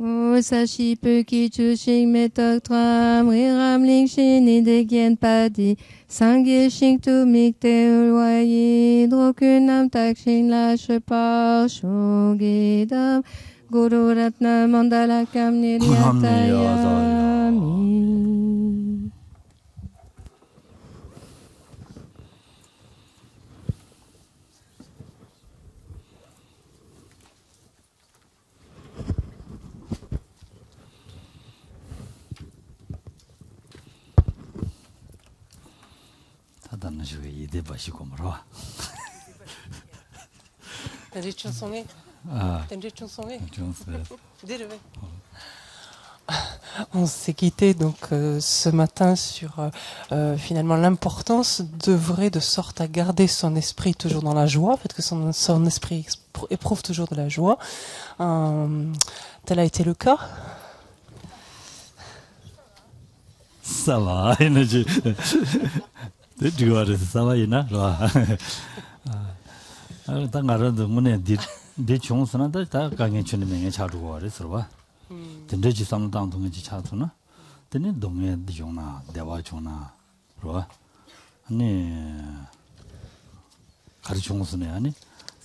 Sashi Puki Chushing Metok Tram Riram Ling Shini de Gien Padi Sangye Shing Tu Mik Te Ulwayi Drokunam Tak Shing La Shepar Shogedam Guru Ratna Mandala Kam Niryatayami. On s'est quitté donc ce matin sur finalement l'importance d'œuvrer de sorte à garder son esprit toujours dans la joie, fait que son esprit éprouve toujours de la joie. Tel a été le cas. Ça va, tu vois, ça va, il y a tant de monde des choses, on a gagné une minute à jouer, c'est vrai. Tendez à s'en dans ton petit chat, non? Tenez donc des gens là, des voitures-là, vrai? Né, carrément, ce n'est ani,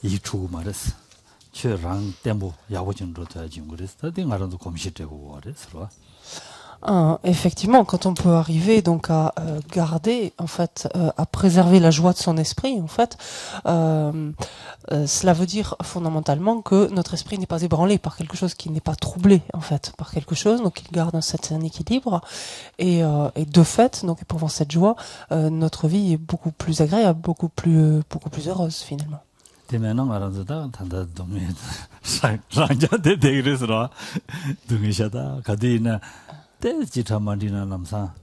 il trouve mares, tu rang tempo, y a voiture de toi, jingle, c'est-à-dire un rang comme j'étais au c'est vrai. Effectivement, quand on peut arriver donc à garder, en fait, à préserver la joie de son esprit, en fait, cela veut dire fondamentalement que notre esprit n'est pas ébranlé par quelque chose, qui n'est pas troublé, en fait, par quelque chose, donc il garde un certain équilibre, et de fait, donc éprouvant cette joie, notre vie est beaucoup plus agréable, beaucoup plus heureuse finalement. Maintenant, on a tanda donné, rangé des degrés sur la, donné chata, cadina. C'est Mandina Lamsa,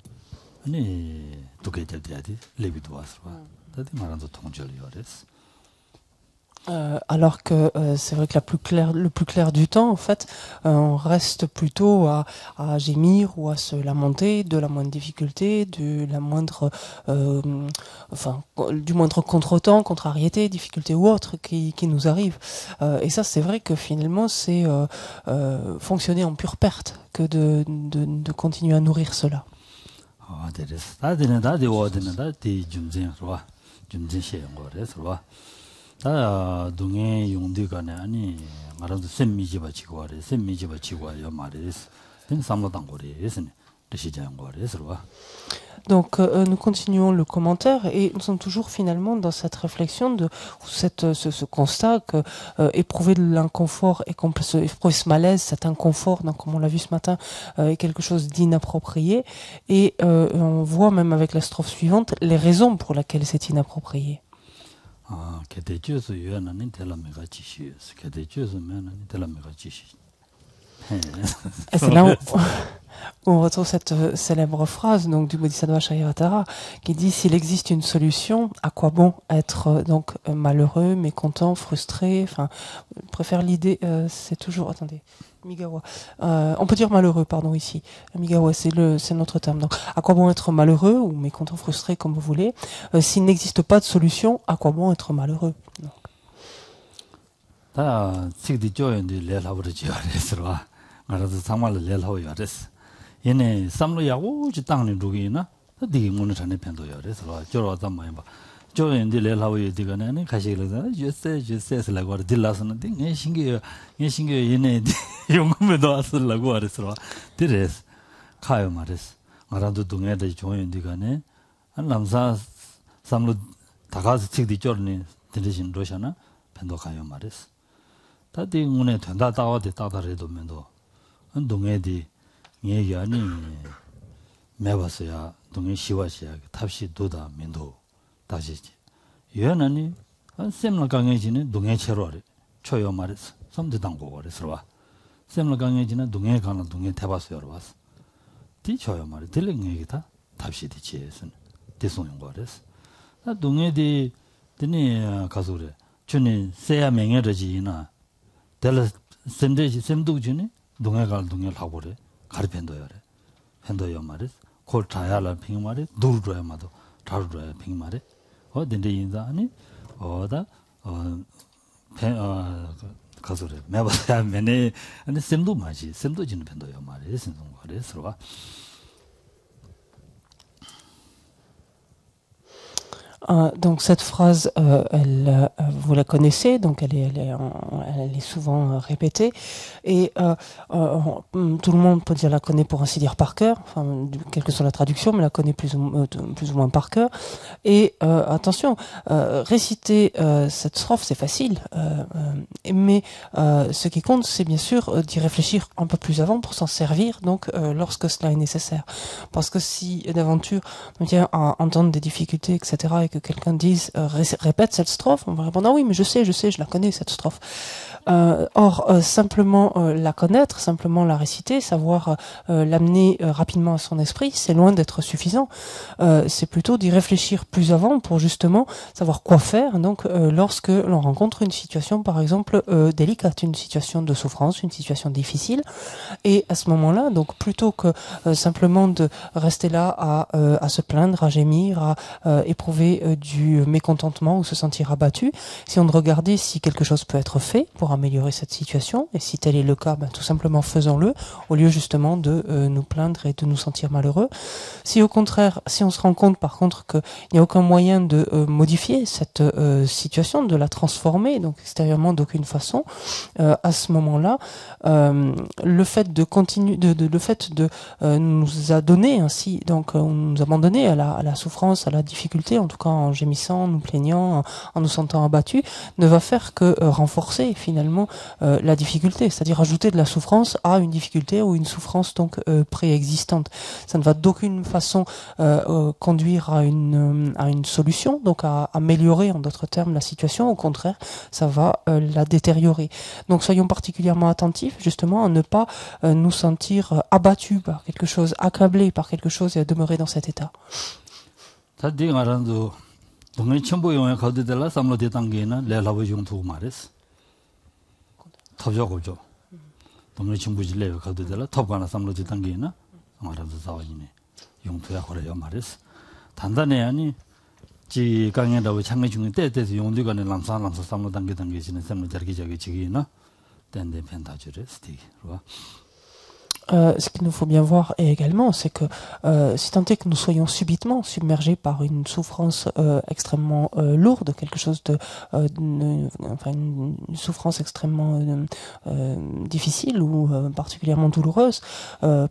tout est dit, les vidéos, alors que c'est vrai que le plus clair du temps, en fait, on reste plutôt à gémir ou à se lamenter de la moindre difficulté, de la moindre, du moindre contretemps, contrariété, difficulté ou autre qui nous arrive. Et ça, c'est vrai que finalement, c'est fonctionner en pure perte que de continuer à nourrir cela. 동해 용대가네 아니 말아도 셈미지바 지고래 셈미지바 지고야 말이스 된 삼로당고래스네 시장 거래서 Donc nous continuons le commentaire et nous sommes toujours finalement dans cette réflexion de ce constat que éprouver de l'inconfort et éprouver ce malaise, cet inconfort, donc comme on l'a vu ce matin, est quelque chose d'inapproprié et on voit même avec la strophe suivante les raisons pour lesquelles c'est inapproprié. Et c'est là où on retrouve cette célèbre phrase donc du Bodhisattva Sharivatara qui dit s'il existe une solution, à quoi bon être donc malheureux, mécontent, frustré, enfin, je préfère l'idée, c'est toujours, attendez, Migawa, on peut dire malheureux, pardon, ici, Migawa, c'est notre terme, donc à quoi bon être malheureux ou mécontent, frustré, comme vous voulez, s'il n'existe pas de solution, à quoi bon être malheureux? 얘네 삼로야고 지땅는 루기나 되게 문을 전에 편도요. 그래서 저러다 뭐 봐. 저인데 레라고에 되가네 가시려다 주세라고 딜라스는 데 신기해 얘네 용금에도 왔으려고 그래서 드레스 가요 말했어. 말아도 동해대 조인데가네 한 남사 삼로 다가서 찍디 쩔니 드리신 로샤나 편도 가요 말했어. 다들 문에 된다 다와대 따다래도 면도 동해디 얘기 아니 매봤어야 동해 시와시야 탑시 도다 민도 다시지 얘는 한 샘나 강해지는 동해체로 초요 말했어 섬대당고 그래서 와 샘나 강해지는 동해 가는 동해 대봤어요 왔어 뒤 초요 말이 들린 얘기다 탑시 뒤치에서는 대송인 거랬어 나 동해디 드니 가서 그래 주니 세야 맹해러지나 될 샘대지 샘도지니 동해 갈 동해 하고 그래 가르펜도요래 펜도요 말이스 콜 자야라 핑 말이 두르줘야 마도 자르줘야 핑 말이 어딘데 인자 아니 어다 가서래 매봐야 매네 근데 샘도 맞지 샘도 지는 편도요 말이야 신성 그래서 Donc cette phrase, vous la connaissez, donc elle est souvent répétée, et tout le monde peut dire la connaît pour ainsi dire par cœur, enfin, quelle que soit la traduction, mais la connaît plus ou moins par cœur. Et attention, réciter cette strophe c'est facile, mais ce qui compte c'est bien sûr d'y réfléchir un peu plus avant pour s'en servir, donc lorsque cela est nécessaire. Parce que si d'aventure on vient à entendre des difficultés, etc., et que quelqu'un dise répète cette strophe, on va répondre ah oui mais je sais, je la connais cette strophe. Or simplement la connaître, simplement la réciter, savoir l'amener rapidement à son esprit, c'est loin d'être suffisant. C'est plutôt d'y réfléchir plus avant pour justement savoir quoi faire. Donc lorsque l'on rencontre une situation par exemple délicate, une situation de souffrance, une situation difficile, et à ce moment-là, donc plutôt que simplement de rester là à se plaindre, à gémir, à éprouver du mécontentement ou se sentir abattu, si on regardait si quelque chose peut être fait pour améliorer cette situation, et si tel est le cas, tout simplement faisons-le, au lieu justement de nous plaindre et de nous sentir malheureux. Si au contraire, si on se rend compte par contre qu'il n'y a aucun moyen de modifier cette situation, de la transformer, donc extérieurement d'aucune façon, à ce moment-là, le fait de continuer, le fait de nous adonner ainsi, donc nous abandonner à la souffrance, à la difficulté, en tout cas en gémissant, nous plaignant, en nous sentant abattus, ne va faire que renforcer finalement la difficulté, c'est-à-dire ajouter de la souffrance à une difficulté ou une souffrance donc préexistante. Ça ne va d'aucune façon conduire à une solution, donc à améliorer en d'autres termes la situation. Au contraire, ça va la détériorer. Donc soyons particulièrement attentifs justement à ne pas nous sentir abattus par quelque chose, accablés par quelque chose et à demeurer dans cet état. 동네 첨부 용에 가도들라 삼로대 단계나 레라고 용토 말했어. 탑적고죠. 동네 첨부 질레 가도들라 탑가나 삼로대 단계나 말아도 자원이네. 용토야 그래요 말했어. 단단해 아니 지 강연다고 창의 중에 때때서 용도간에 남사 삼로 단계 지는 삼로 저기 지기나 땐데 펜타주레 스티. Ce qu'il nous faut bien voir également, c'est que si tant est que nous soyons subitement submergés par une souffrance extrêmement lourde, quelque chose enfin une souffrance extrêmement difficile ou particulièrement douloureuse,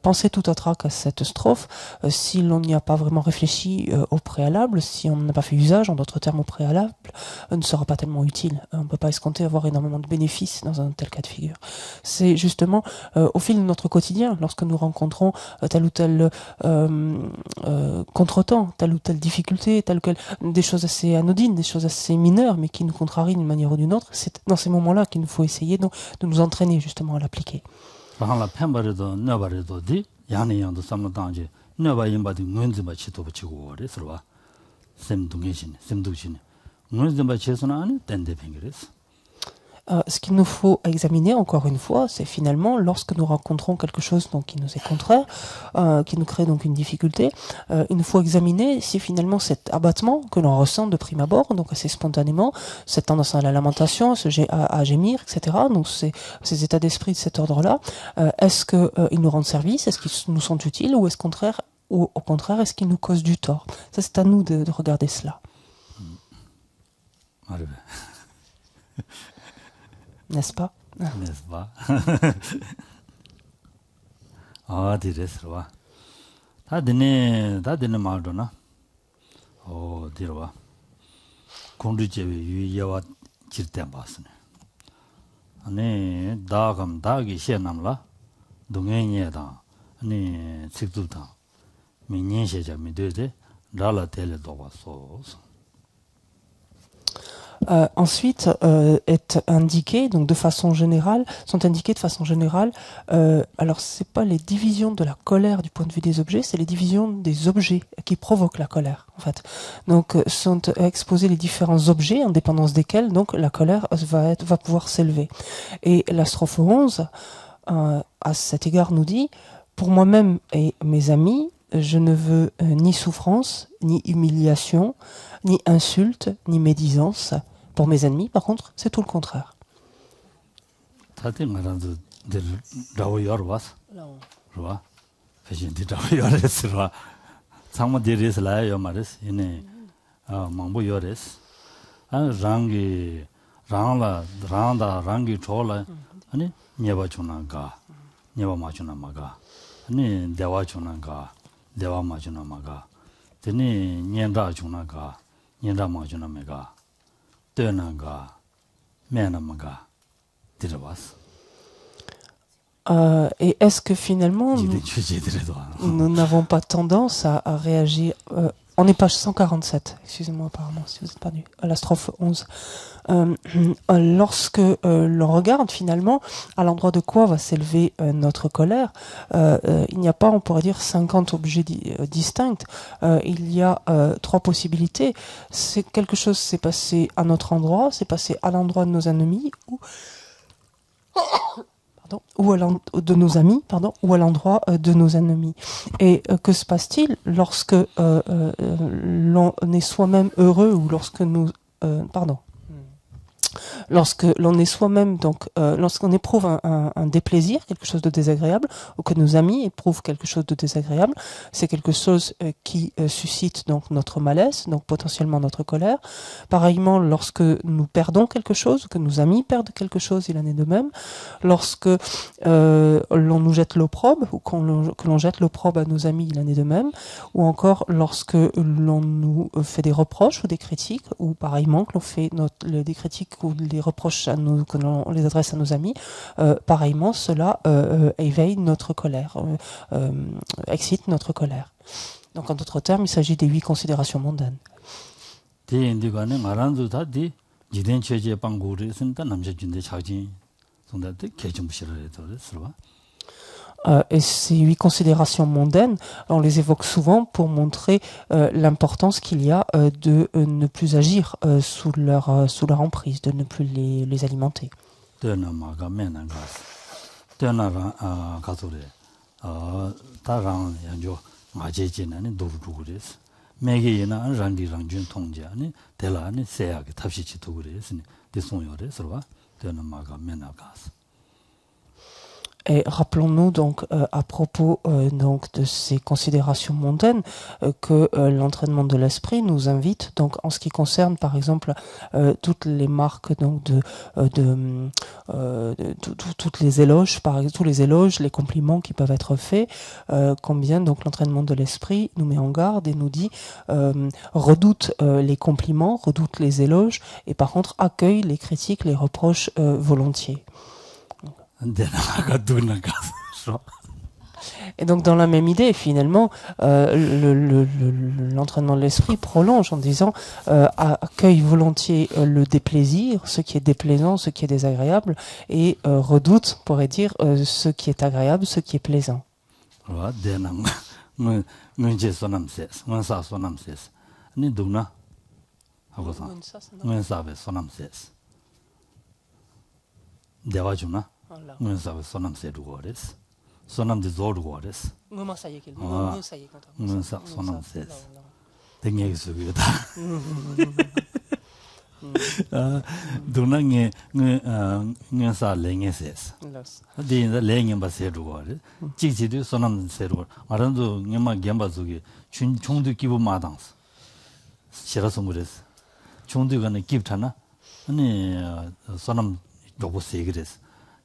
pensez tout à trac à cette strophe. Si l'on n'y a pas vraiment réfléchi au préalable, si on n'a pas fait usage, en d'autres termes, au préalable, ne sera pas tellement utile. On ne peut pas escompter avoir énormément de bénéfices dans un tel cas de figure. C'est justement au fil de notre quotidien, lorsque nous rencontrons tel ou tel contretemps, telle ou telle difficulté, des choses assez anodines, des choses assez mineures, mais qui nous contrarient d'une manière ou d'une autre, c'est dans ces moments-là qu'il nous faut essayer de nous entraîner justement à l'appliquer. Ce qu'il nous faut examiner, encore une fois, c'est finalement, lorsque nous rencontrons quelque chose donc, qui nous est contraire, qui nous crée donc une difficulté, il nous faut examiner si finalement cet abattement que l'on ressent de prime abord, donc assez spontanément, cette tendance à la lamentation, à gémir, etc., donc ces états d'esprit de cet ordre-là, est-ce qu'ils nous rendent service, est-ce qu'ils nous sont utiles, ou au contraire, est-ce qu'ils nous causent du tort? Ça, c'est à nous de regarder cela. N'est-ce pas? N'est-ce pas? Ah, direswa. Ta dine maldona. Oh, dirwa. Kondujewe yuyawa jirten basne. Ane dagi shenamla. Dungenye da. Ane tsikduta. Minyen sheja midede. Rala tele dowa so. Ensuite, sont indiquées de façon générale, alors c'est pas les divisions de la colère du point de vue des objets, c'est les divisions des objets qui provoquent la colère, en fait. Donc, sont exposés les différents objets, en dépendance desquels, donc, la colère va pouvoir s'élever. Et la strophe 11, à cet égard, nous dit, pour moi-même et mes amis, je ne veux ni souffrance, ni humiliation, ni insulte, ni médisance. Pour mes ennemis, par contre, c'est tout le contraire. 다들 말한도 들 라고 열어봤어. 그봐. 패션디 라고 열었어. 상마 데리스 라요 말스. 이네 망보 열었어. 랑기 랑기 졸라. 아니 녀바 주나가. 녀바 마주나 마가. 아니 대화 주나가. 대화 마주나 마가. 드니 년다 주나가. 년다 마주나 메가. 되나가. 매나마가. 들어봤어. Et est-ce que finalement, nous n'avons pas tendance à réagir... on est page 147, excusez-moi apparemment si vous êtes perdu, à la strophe 11. Lorsque l'on regarde finalement à l'endroit de quoi va s'élever notre colère, il n'y a pas, on pourrait dire, 50 objets distincts. Il y a 3 possibilités. C'est quelque chose s'est passé à notre endroit, c'est passé à l'endroit de nos ennemis, ou de nos amis, ou à l'endroit de nos ennemis. Et que se passe-t-il lorsque l'on est soi-même heureux ou lorsque nous... Lorsque l'on est soi-même, donc, lorsqu'on éprouve un déplaisir, quelque chose de désagréable, ou que nos amis éprouvent quelque chose de désagréable, c'est quelque chose qui suscite donc notre malaise, donc potentiellement notre colère. Pareillement, lorsque nous perdons quelque chose, que nos amis perdent quelque chose, il en est de même. Lorsque l'on nous jette l'opprobre, ou que l'on jette l'opprobre à nos amis, il en est de même. Ou encore lorsque l'on nous fait des reproches ou des critiques, ou pareillement que l'on fait des critiques ou les reproches que l'on les adresse à nos amis, pareillement cela éveille notre colère, excite notre colère. Donc en d'autres termes, il s'agit des 8 considérations mondaines. Et ces 8 considérations mondaines, on les évoque souvent pour montrer l'importance qu'il y a de ne plus agir sous leur emprise, de ne plus les alimenter. Et rappelons-nous donc à propos donc de ces considérations mondaines que l'entraînement de l'esprit nous invite donc en ce qui concerne par exemple toutes les marques donc toutes les éloges, tous les éloges, les compliments qui peuvent être faits, combien donc l'entraînement de l'esprit nous met en garde et nous dit redoute les compliments, redoute les éloges et par contre accueille les critiques, les reproches volontiers. Et donc dans la même idée, finalement, l'entraînement de l'esprit prolonge en disant accueille volontiers le déplaisir, ce qui est déplaisant, ce qui est désagréable, et redoute, pourrait dire, ce qui est agréable, ce qui est plaisant. Sonam de Zorduores. Dunang sa lengeses. The laying baseduore. Chichi sonam seru. Marando Yama Gambazugi. Chundu Kibu Madans. Shirasumures. Chundu gonna keep Tana. And sonam Jobo Segres.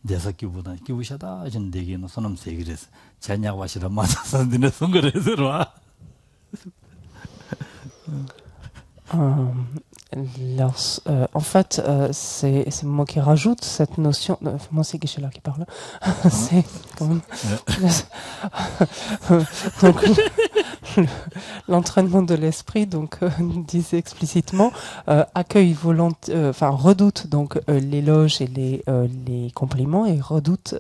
대사기보다 기부샤다 전 되기는 손음 세기래서 잔야와시라 맞아서 드네 손거래서와 En fait, c'est moi qui rajoute cette notion. Moi, c'est Guichet là qui parle. C'est quand même. Donc, l'entraînement de l'esprit, donc, disait explicitement, accueille redoute donc l'éloge et les compliments et redoute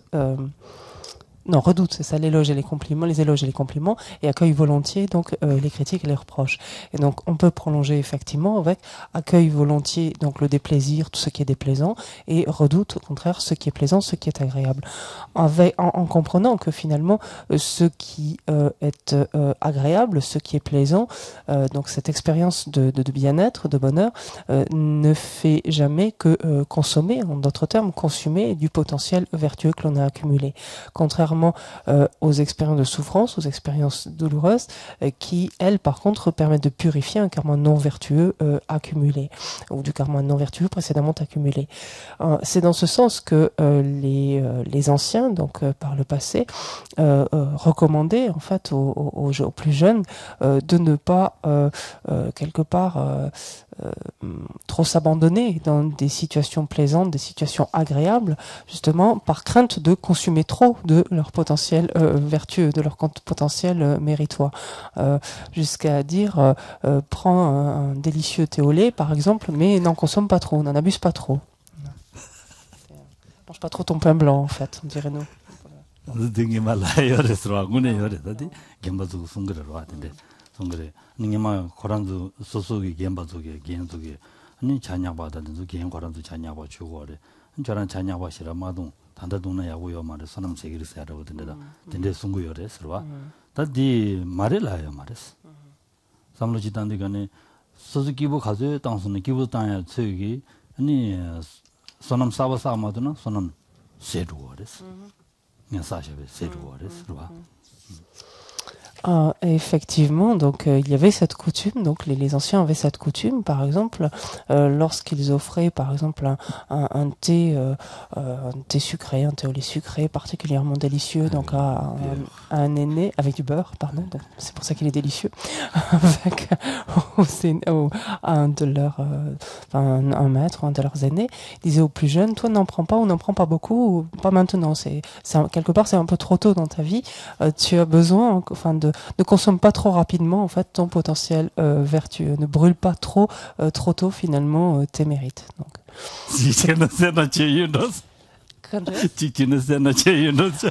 non, redoute, c'est ça, l'éloge et les compliments, les éloges et les compliments, et accueille volontiers donc les critiques et les reproches. Et donc on peut prolonger effectivement avec accueille volontiers donc le déplaisir, tout ce qui est déplaisant, et redoute au contraire ce qui est plaisant, ce qui est agréable. En comprenant que finalement ce qui est agréable, ce qui est plaisant, donc cette expérience de bien-être, de bonheur, ne fait jamais que consommer, en d'autres termes, consumer du potentiel vertueux que l'on a accumulé. Contrairement aux expériences de souffrance, aux expériences douloureuses, qui, elles, par contre, permettent de purifier un karma non vertueux accumulé, ou du karma non vertueux précédemment accumulé. C'est dans ce sens que les anciens, donc par le passé, recommandaient en fait aux plus jeunes de ne pas quelque part trop s'abandonner dans des situations plaisantes, des situations agréables, justement par crainte de consommer trop de leur potentiel vertueux, de leur potentiel méritoire. Jusqu'à dire prends un délicieux thé au lait par exemple, mais n'en consomme pas trop, n'en abuse pas trop. Mange pas trop ton pain blanc en fait, on dirait nous. 송그래 니마 코란도 소소기 겜바족에 겐족에 아니 자냐바다도 겐 코란도 자냐바 주고래 저런 자냐바 싫어마도 단다동나 야고요 말에 선음 세기를 세라고 된다 된데 송구요래 서와 다디 말을라요 말했어 삼로지 단디가네 소소기보 가져요 당선은 기보 땅에 저기 아니 선음 사바사마도나 선음 세루고래서 그냥 사셔베 세루고래서 서와 Effectivement, donc il y avait cette coutume, donc les anciens avaient cette coutume, par exemple, lorsqu'ils offraient, par exemple, un thé sucré, un thé au lait sucré particulièrement délicieux, donc à un aîné avec du beurre, pardon, donc c'est pour ça qu'il est délicieux, avec un de leurs, un maître, un de leurs aînés, disait aux plus jeunes, toi n'en prends pas ou n'en prends pas beaucoup, ou pas maintenant, quelque part c'est un peu trop tôt dans ta vie, tu as besoin, enfin ne consomme pas trop rapidement en fait ton potentiel vertueux, ne brûle pas trop tôt finalement tes mérites. Donc.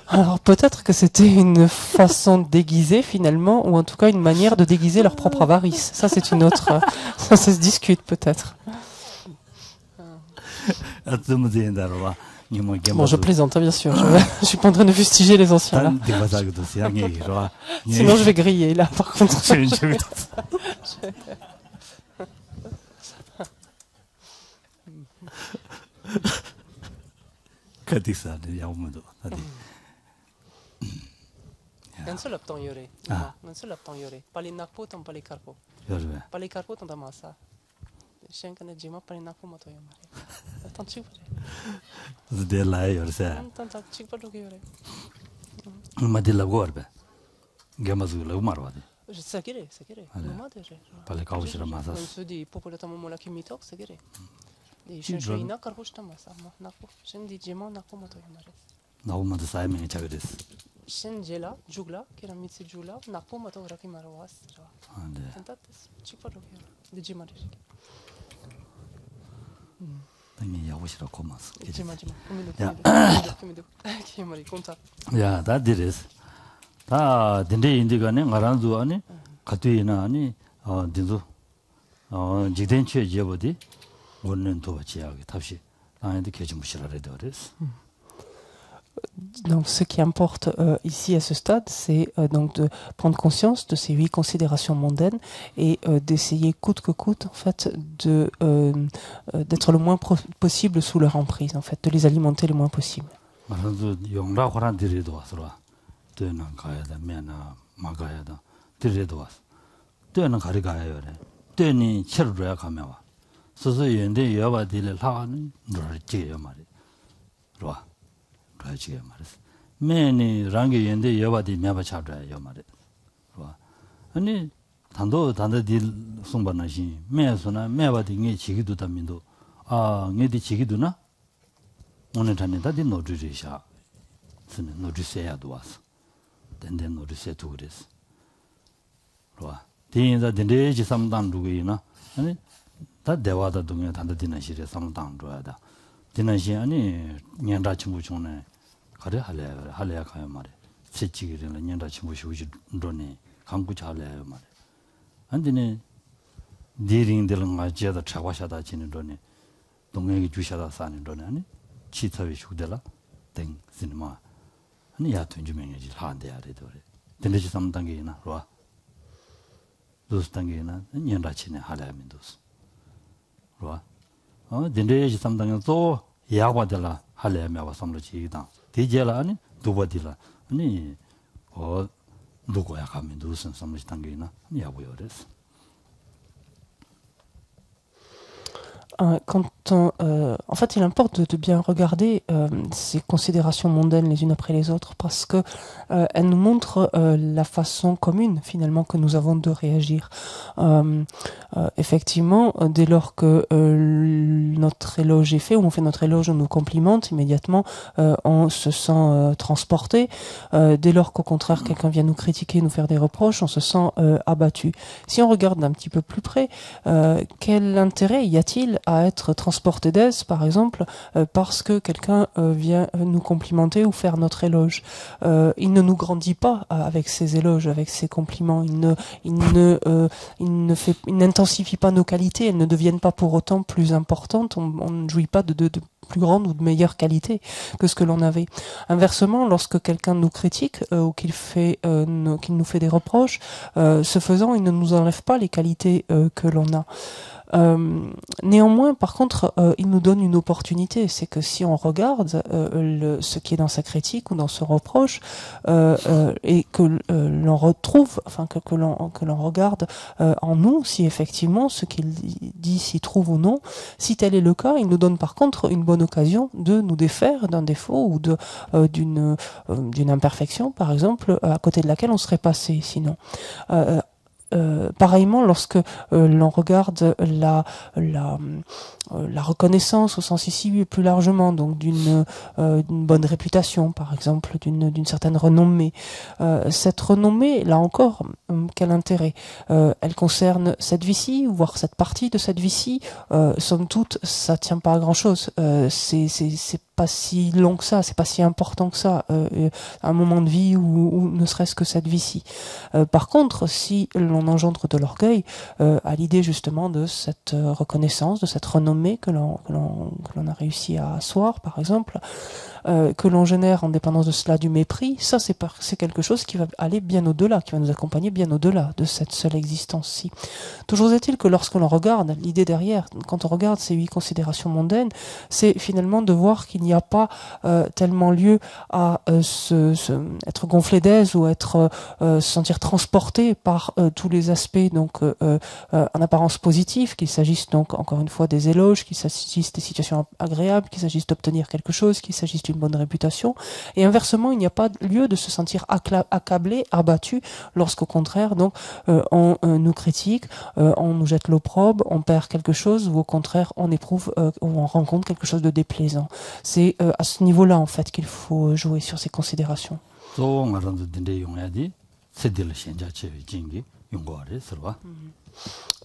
Alors peut-être que c'était une façon déguisée finalement, ou en tout cas une manière de déguiser leur propre avarice. Ça c'est une autre, ça se discute peut-être. Bon, je plaisante, bien sûr. Je suis pas en train de fustiger les anciens là. Sinon, je vais griller là, par contre. Un seul laptop yoré. Un seul laptop yoré. Pas les napo, tant pas les carpos. Pas les carpos, tant pas ça. Shenkan jima pas les napo, moto yomare. Tant chic. De la yorsa. Tant chic pas donc yoré. Madilla gorbe. Gamazu la umarwade. Je sais qu'il est, c'est qu'il est. Comment déjà? Pas les kaoushira masas. On se dit populatement mola kimitok, c'est qu'il est. Des shenshina karpushta masa, napo. Shendi jima napo moto yomare. 나오면 사이밍이 작으랬어. 신젤라, 죽라, 키라미츠 죽라, 나포 모토 그렇게 말하was. 아, 네. tantat 치파로 해요. 늦지마리. 당연히 야고시라 고마스. 지마지마. 고민도. 키마리 콘타. 야, 다 디레스. 다 딘데 인디가네 가란도 아니 가투이나 아니 딘도 지덴체 제버디 원는 도와지야게 답시. 나한테 개좀무시라래 더레스. Donc, ce qui importe ici à ce stade, c'est donc de prendre conscience de ces 8 considérations mondaines et d'essayer coûte que coûte, en fait, d'être le moins possible sous leur emprise, en fait, de les alimenter le moins possible. 가지게 말했어. 매니 랑게 연대 여바디 매바 잡자요 말해. 봐. 아니 단도디 송반나시 매소나 매바디 게 지기도 담민도 녜디 지기도나 오늘 전에다디 노주리샤. 쓰는 노주세야도 왔어. 덴데 노주세도 그랬어. 봐. 대인자 덴데지 삼단 누구이나 아니 다 대화다 동에 단도디나 시에 삼단 줘야다. 디나시 아니 년다 친구 중에 가래 할래야 가요 말해. 채찍이라 년다 침부시 우지 ndone 강구 잘해요 말이야. 안데네 디링들은 가지다 차와샤다 지는 ndone 동행이 주샤다 사는 ndone 아니 치타위 슈들라 땡 시네마 아니 야튼 주명이지 하한데야 그래도 그래. 근데지 3단계나 와. 도스 단계나 년라치네 하라면 도스. 와. 근데지 3단계 또 야과들라 하려면 와 삼로지다. 대제라 아니 두바디라 아니 누구야 가면 무슨 삼로지 단계나 야고요 그랬어. En fait, il importe de bien regarder ces considérations mondaines les unes après les autres parce que elles nous montrent la façon commune finalement que nous avons de réagir. Effectivement, dès lors que notre éloge est fait, ou on fait notre éloge, on nous complimente immédiatement, on se sent transporté. Dès lors qu'au contraire quelqu'un vient nous critiquer, nous faire des reproches, on se sent abattu. Si on regarde d'un petit peu plus près, quel intérêt y a-t-il à être transporté d'aise, par exemple, parce que quelqu'un vient nous complimenter ou faire notre éloge. Il ne nous grandit pas avec ses éloges, avec ses compliments. Il n'intensifie pas nos qualités. Elles ne deviennent pas pour autant plus importantes. On ne jouit pas de plus grande ou de meilleure qualité que ce que l'on avait. Inversement, lorsque quelqu'un nous critique ou qu'il nous fait des reproches, ce faisant, il ne nous enlève pas les qualités que l'on a. Néanmoins, par contre, il nous donne une opportunité. C'est que si on regarde ce qui est dans sa critique ou dans ce reproche et que l'on retrouve, enfin que l'on regarde en nous, si effectivement ce qu'il dit s'y trouve ou non, si tel est le cas, il nous donne par contre une bonne occasion de nous défaire d'un défaut ou d'une imperfection, par exemple, à côté de laquelle on serait passé sinon. Pareillement, lorsque l'on regarde la reconnaissance au sens ici plus largement, donc d'une bonne réputation, par exemple, d'une certaine renommée. Cette renommée, là encore, quel intérêt? Elle concerne cette vie-ci, voire cette partie de cette vie-ci. Somme toute, ça tient pas à grand-chose. C'est pas si long que ça, c'est pas si important que ça, un moment de vie ou ne serait-ce que cette vie-ci. Par contre, si l'on engendre de l'orgueil à l'idée justement de cette reconnaissance, de cette renommée que l'on a réussi à asseoir, par exemple, que l'on génère en dépendance de cela du mépris, ça c'est quelque chose qui va aller bien au-delà, qui va nous accompagner bien au-delà de cette seule existence-ci. Toujours est-il que lorsque l'on regarde l'idée derrière, quand on regarde ces 8 considérations mondaines, c'est finalement de voir qu'il n'y a pas tellement lieu à être gonflé d'aise ou être se sentir transporté par tous les aspects donc en apparence positifs, qu'il s'agisse donc encore une fois des éloges, qu'il s'agisse des situations agréables, qu'il s'agisse d'obtenir quelque chose, qu'il s'agisse d'une bonne réputation, et inversement il n'y a pas lieu de se sentir accablé, abattu lorsqu'au contraire donc on nous critique, on nous jette l'opprobre, on perd quelque chose ou au contraire on éprouve ou on rencontre quelque chose de déplaisant. C'est à ce niveau-là en fait qu'il faut jouer sur ces considérations.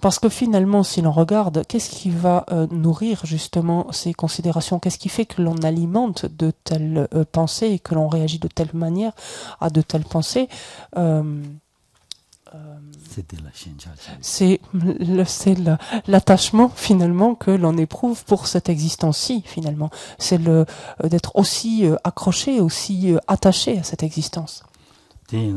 Parce que finalement, si l'on regarde, qu'est-ce qui va nourrir justement ces considérations? Qu'est-ce qui fait que l'on alimente de telles pensées et que l'on réagit de telle manière à de telles pensées? C'est l'attachement finalement que l'on éprouve pour cette existence-ci finalement. C'est d'être aussi accroché, aussi attaché à cette existence. Et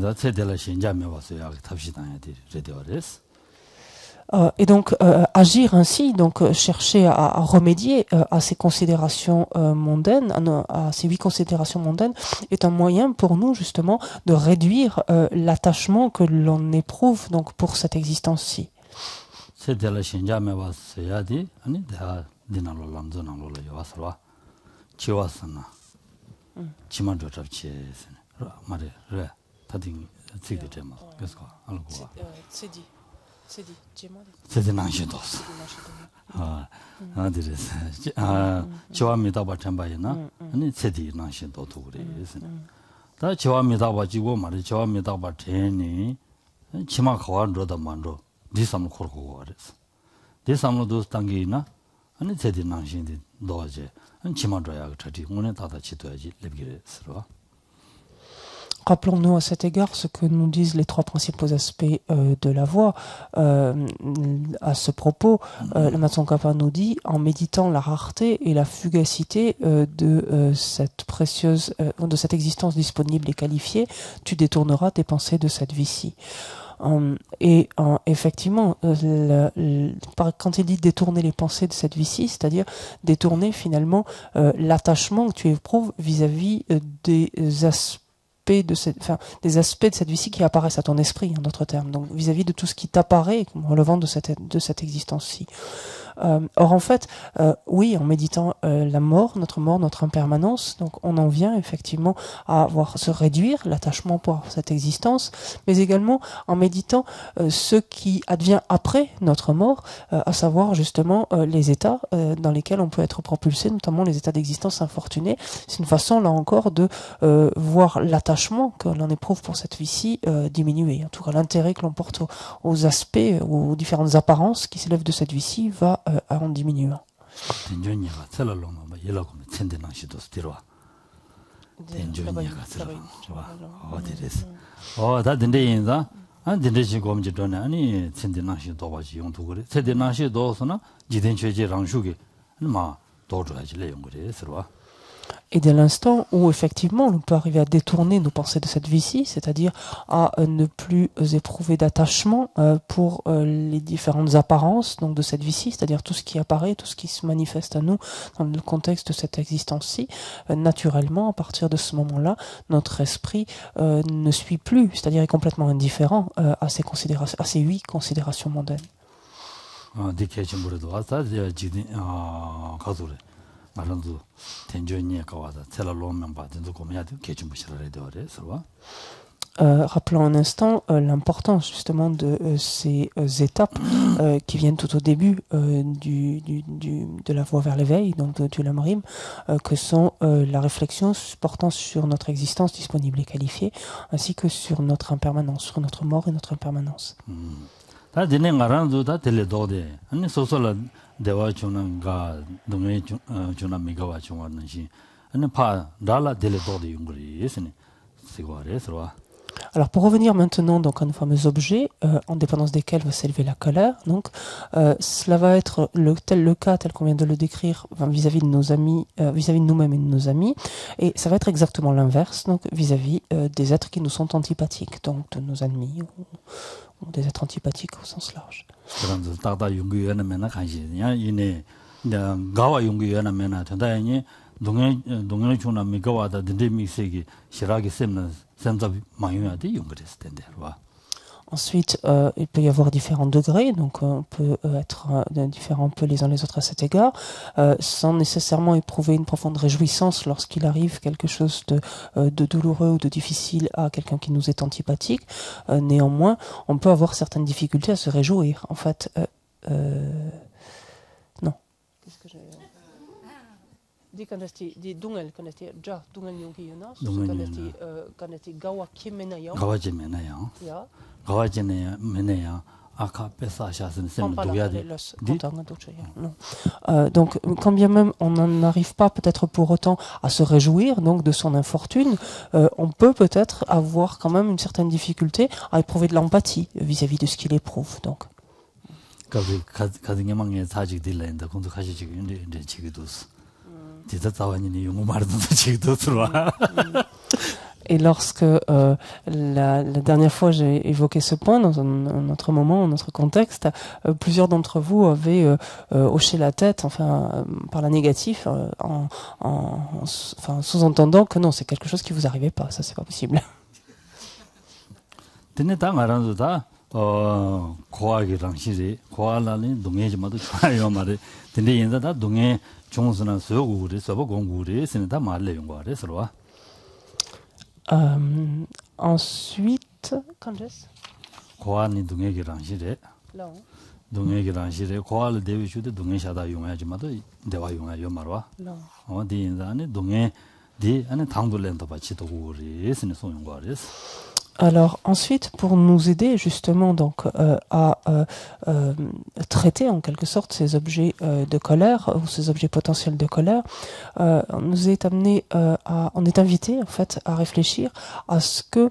donc agir ainsi, donc chercher à remédier à ces considérations mondaines, à ces 8 considérations mondaines, est un moyen pour nous justement de réduire l'attachement que l'on éprouve donc pour cette existence-ci. C'est dit. C'est nangshindos. Adires. Chiwamida bachambaya ani sedi nangshindo tugure. Da chiwamida bajigo mari chiwamida bacheni chima khawar roda manro disam khorko wares. Disam dos tangina ani sedi nangshindi doje ani chima roya chati ngone tata chitoyaji lebgire sirwa. Rappelons-nous à cet égard ce que nous disent les trois principaux aspects de la voie. À ce propos, le Matsongkhapa nous dit, en méditant la rareté et la fugacité de cette existence disponible et qualifiée, tu détourneras tes pensées de cette vie-ci. Effectivement, quand il dit détourner les pensées de cette vie-ci, c'est-à-dire détourner finalement l'attachement que tu éprouves vis-à-vis des aspects des aspects de cette vie-ci qui apparaissent à ton esprit, en d'autres termes, donc vis-à-vis de tout ce qui t'apparaît relevant de cette existence-ci. Or en fait, oui, en méditant la mort, notre impermanence, donc on en vient effectivement à se réduire l'attachement pour cette existence, mais également en méditant ce qui advient après notre mort, à savoir justement les états dans lesquels on peut être propulsé, notamment les états d'existence infortunée. C'est une façon là encore de voir l'attachement que l'on éprouve pour cette vie-ci diminuer. En tout cas, l'intérêt que l'on porte aux aspects, aux différentes apparences qui s'élèvent de cette vie-ci va en diminuant. Et dès l'instant où effectivement on peut arriver à détourner nos pensées de cette vie-ci, c'est-à-dire à ne plus éprouver d'attachement pour les différentes apparences donc de cette vie-ci, c'est-à-dire tout ce qui apparaît, tout ce qui se manifeste à nous dans le contexte de cette existence-ci, naturellement à partir de ce moment-là, notre esprit ne suit plus, c'est-à-dire est complètement indifférent à ces 8 considérations mondaines. Rappelons un instant l'importance justement de ces étapes qui viennent tout au début de la voie vers l'éveil, donc du Lamrim, que sont la réflexion portant sur notre existence disponible et qualifiée, ainsi que sur notre impermanence, sur notre mort et notre impermanence. Alors pour revenir maintenant donc à nos fameux objets, en dépendance desquels va s'élever la colère, donc cela va être le cas tel qu'on vient de le décrire vis-à-vis de nos amis, vis-à-vis de nous-mêmes et de nos amis, et ça va être exactement l'inverse, donc vis-à-vis des êtres qui nous sont antipathiques, donc de nos ennemis ou des êtres antipathiques au sens large. Ensuite, il peut y avoir différents degrés, donc on peut être différents un peu les uns les autres à cet égard, sans nécessairement éprouver une profonde réjouissance lorsqu'il arrive quelque chose de douloureux ou de difficile à quelqu'un qui nous est antipathique. Néanmoins, on peut avoir certaines difficultés à se réjouir. En fait, non. Qu'est-ce que j'ai... Di kanasti di dungel kanasti ja dungel yongi yona so kanasti gawa kimena yo gawa jemena yo ya gawa jene mena aka pesa shasen sem doyadi donc quand bien même on n'en arrive pas peut-être pour autant à se réjouir donc de son infortune, on peut peut-être avoir quand même une certaine difficulté à éprouver de l'empathie vis-à-vis de ce qu'il éprouve donc. Et lorsque la dernière fois j'ai évoqué ce point dans un autre moment, un autre contexte, plusieurs d'entre vous avaient hoché la tête, enfin par la négative, enfin sous-entendant que non, c'est quelque chose qui vous arrivait pas, ça c'est pas possible. Ensuite, Alors ensuite, pour nous aider justement donc à traiter en quelque sorte ces objets de colère ou ces objets potentiels de colère, on est invité en fait à réfléchir à ce que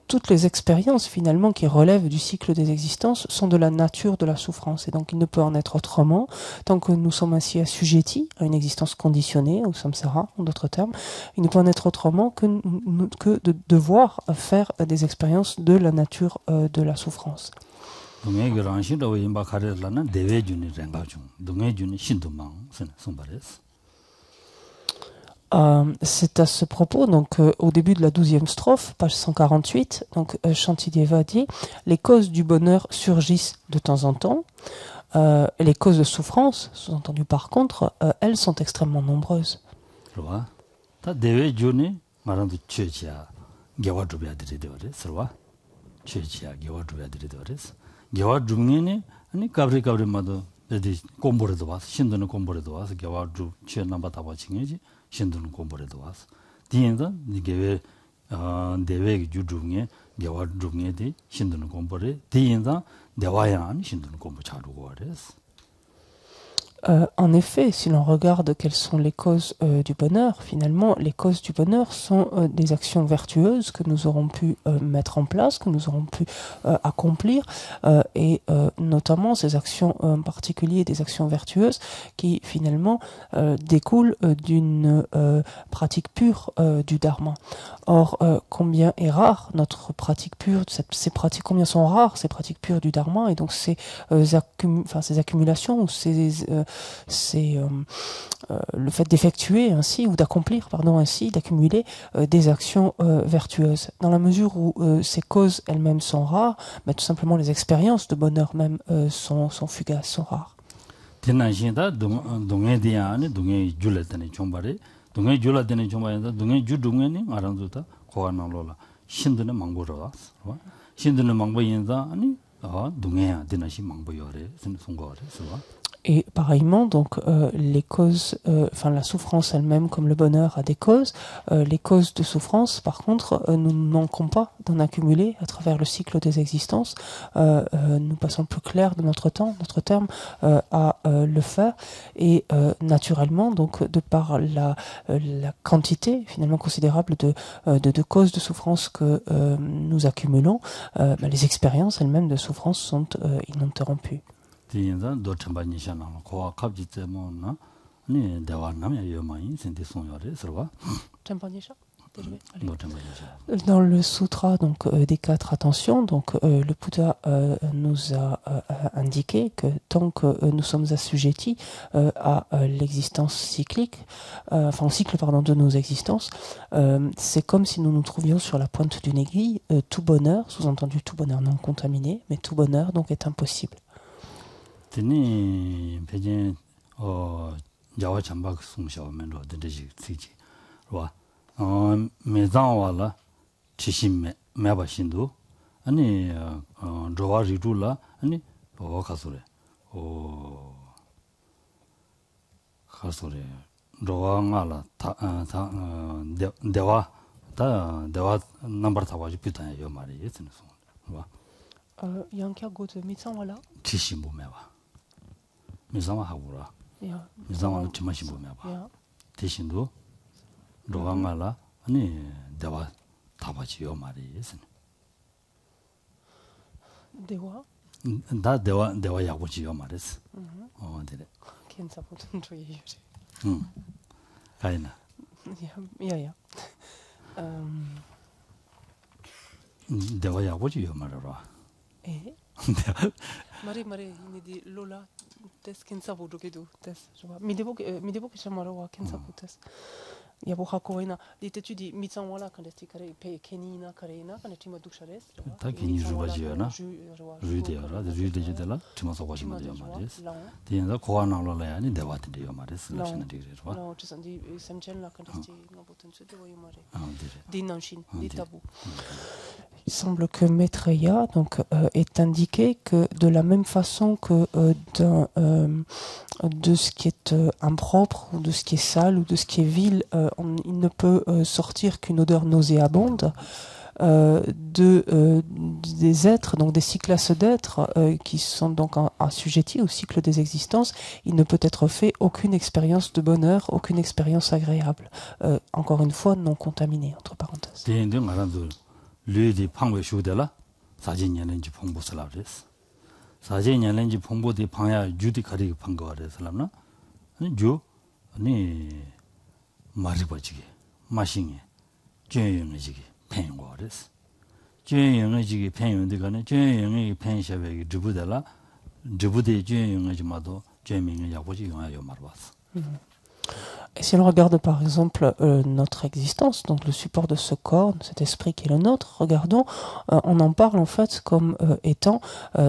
toutes les expériences finalement qui relèvent du cycle des existences sont de la nature de la souffrance, et donc il ne peut en être autrement tant que nous sommes ainsi assujettis à une existence conditionnée ou samsara en d'autres termes. Il ne peut en être autrement que de devoir faire des expériences de la nature de la souffrance. C'est à ce propos, donc au début de la 12e strophe, page 148, donc Shantideva dit « Les causes du bonheur surgissent de temps en temps, et les causes de souffrance, sous-entendu par contre, elles sont extrêmement nombreuses. » 신도는 공부해도 와서 뒤에서 이게 대외 주중에 개와 중에도 신도는 공부를 뒤에서 대화야 아니 신도는 공부 잘하고 그랬어. En effet, si l'on regarde quelles sont les causes du bonheur, finalement, les causes du bonheur sont des actions vertueuses que nous aurons pu mettre en place, que nous aurons pu accomplir, et notamment ces actions en particulier, des actions vertueuses qui finalement découlent d'une pratique pure du dharma. Or, combien est rare notre pratique pure, ces pratiques, combien sont rares ces pratiques pures du dharma, et donc ces accumulations ou c'est le fait d'effectuer ainsi ou d'accomplir ainsi, d'accumuler des actions vertueuses. Dans la mesure où ces causes elles-mêmes sont rares, tout simplement les expériences de bonheur même sont fugaces, sont rares. Et pareillement, donc les causes, la souffrance elle-même comme le bonheur a des causes. Les causes de souffrance, par contre, nous ne manquons pas d'en accumuler à travers le cycle des existences. Nous passons le plus clair de notre terme, à le faire. Et naturellement, donc de par la quantité finalement considérable de causes de souffrance que nous accumulons, les expériences elles-mêmes de souffrance sont ininterrompues. 뒤에서 도참반이잖아. 고아 갑지 때문에 네 대화나면 요마인 센테송요래 서와. 참반이샤? Dans le sutra donc des 4 attentions, donc le Bouddha nous a indiqué que tant que nous sommes assujettis à l'existence cyclique, au cycle de nos existences, c'est comme si nous nous trouvions sur la pointe d'une aiguille. Tout bonheur, sous-entendu tout bonheur non contaminé, mais tout bonheur donc est impossible. 드니 배제 야와 잠박 송샤오면로 되지 쓰지 와 메장와라 지심메 매바신도 아니 조와리둘라 아니 가소래 가소래 조왕알라 대화 넘버 타와지 비타요 말이 있는 와 양캬 고드 미창와라 지심보 매와 미상화 하고라. 미상화는 지마시 보면 봐. 대신도 로강알라 아니 대화 답하지요 말이지. 대화? 나 대화 야고지요 말이지. 그래. 괜찮거든 저기. 가이나. 야야. 대화 야고지요 말이라. 에? Mari ni lola tes kensa bodo kedu tes joa midebo ke chamaro wa kensa putes ya bo hakoina ditetu di mitsan wala kan esti kare pe kenina karena kan esti madukshares ta keni jubajiona juidera de juidejela timaso wa shima de mares tienda koana lola yani dewat de mares la shina de joa no tsandi semchen la kan esti ngaboten se de mare dinanshin ditabu. Il semble que Maitreya donc est indiqué que de la même façon que de ce qui est impropre ou de ce qui est sale ou de ce qui est vil, il ne peut sortir qu'une odeur nauséabonde. des êtres, donc des cycles d'êtres qui sont donc assujettis au cycle des existences, il ne peut être fait aucune expérience de bonheur, aucune expérience agréable. Encore une fois, non contaminée, entre parenthèses. 사제년len지 풍부디 방야 유디 가리 방거래서라나 주 아니 마리버지기 마싱이 죄영의지기 팽거래서 죄영의지기 팽용데가네 죄영의 팽샤베기 두부달라 두부디 죄영의지마도 죄명의 야보지 용하여 말봤어. Et si on regarde par exemple notre existence, donc le support de ce corps, de cet esprit qui est le nôtre, regardons, on en parle en fait comme étant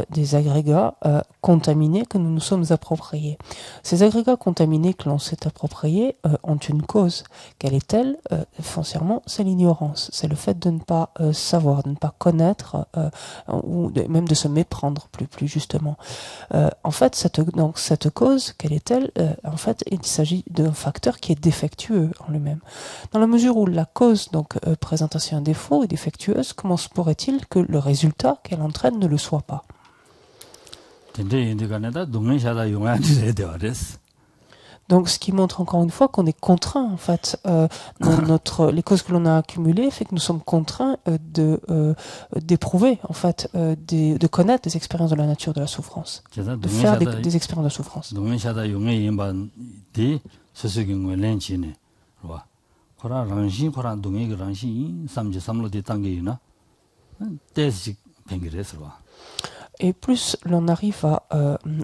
des agrégats contaminés que nous nous sommes appropriés. Ces agrégats contaminés que l'on s'est appropriés ont une cause. Quelle est-elle? Foncièrement, c'est l'ignorance. C'est le fait de ne pas savoir, de ne pas connaître, ou même de se méprendre plus justement. En fait, cette cause, quelle est-elle? En fait, il s'agit d'un facteur qui est défectueux en lui-même. Dans la mesure où la cause donc présente ainsi un défaut, est défectueuse, comment se pourrait-il que le résultat qu'elle entraîne ne le soit pas? Donc, ce qui montre encore une fois qu'on est contraint, en fait, les causes que l'on a accumulées fait que nous sommes contraints d'éprouver, en fait, de connaître des expériences de la nature de la souffrance, de faire des expériences de souffrance. Et plus l'on arrive à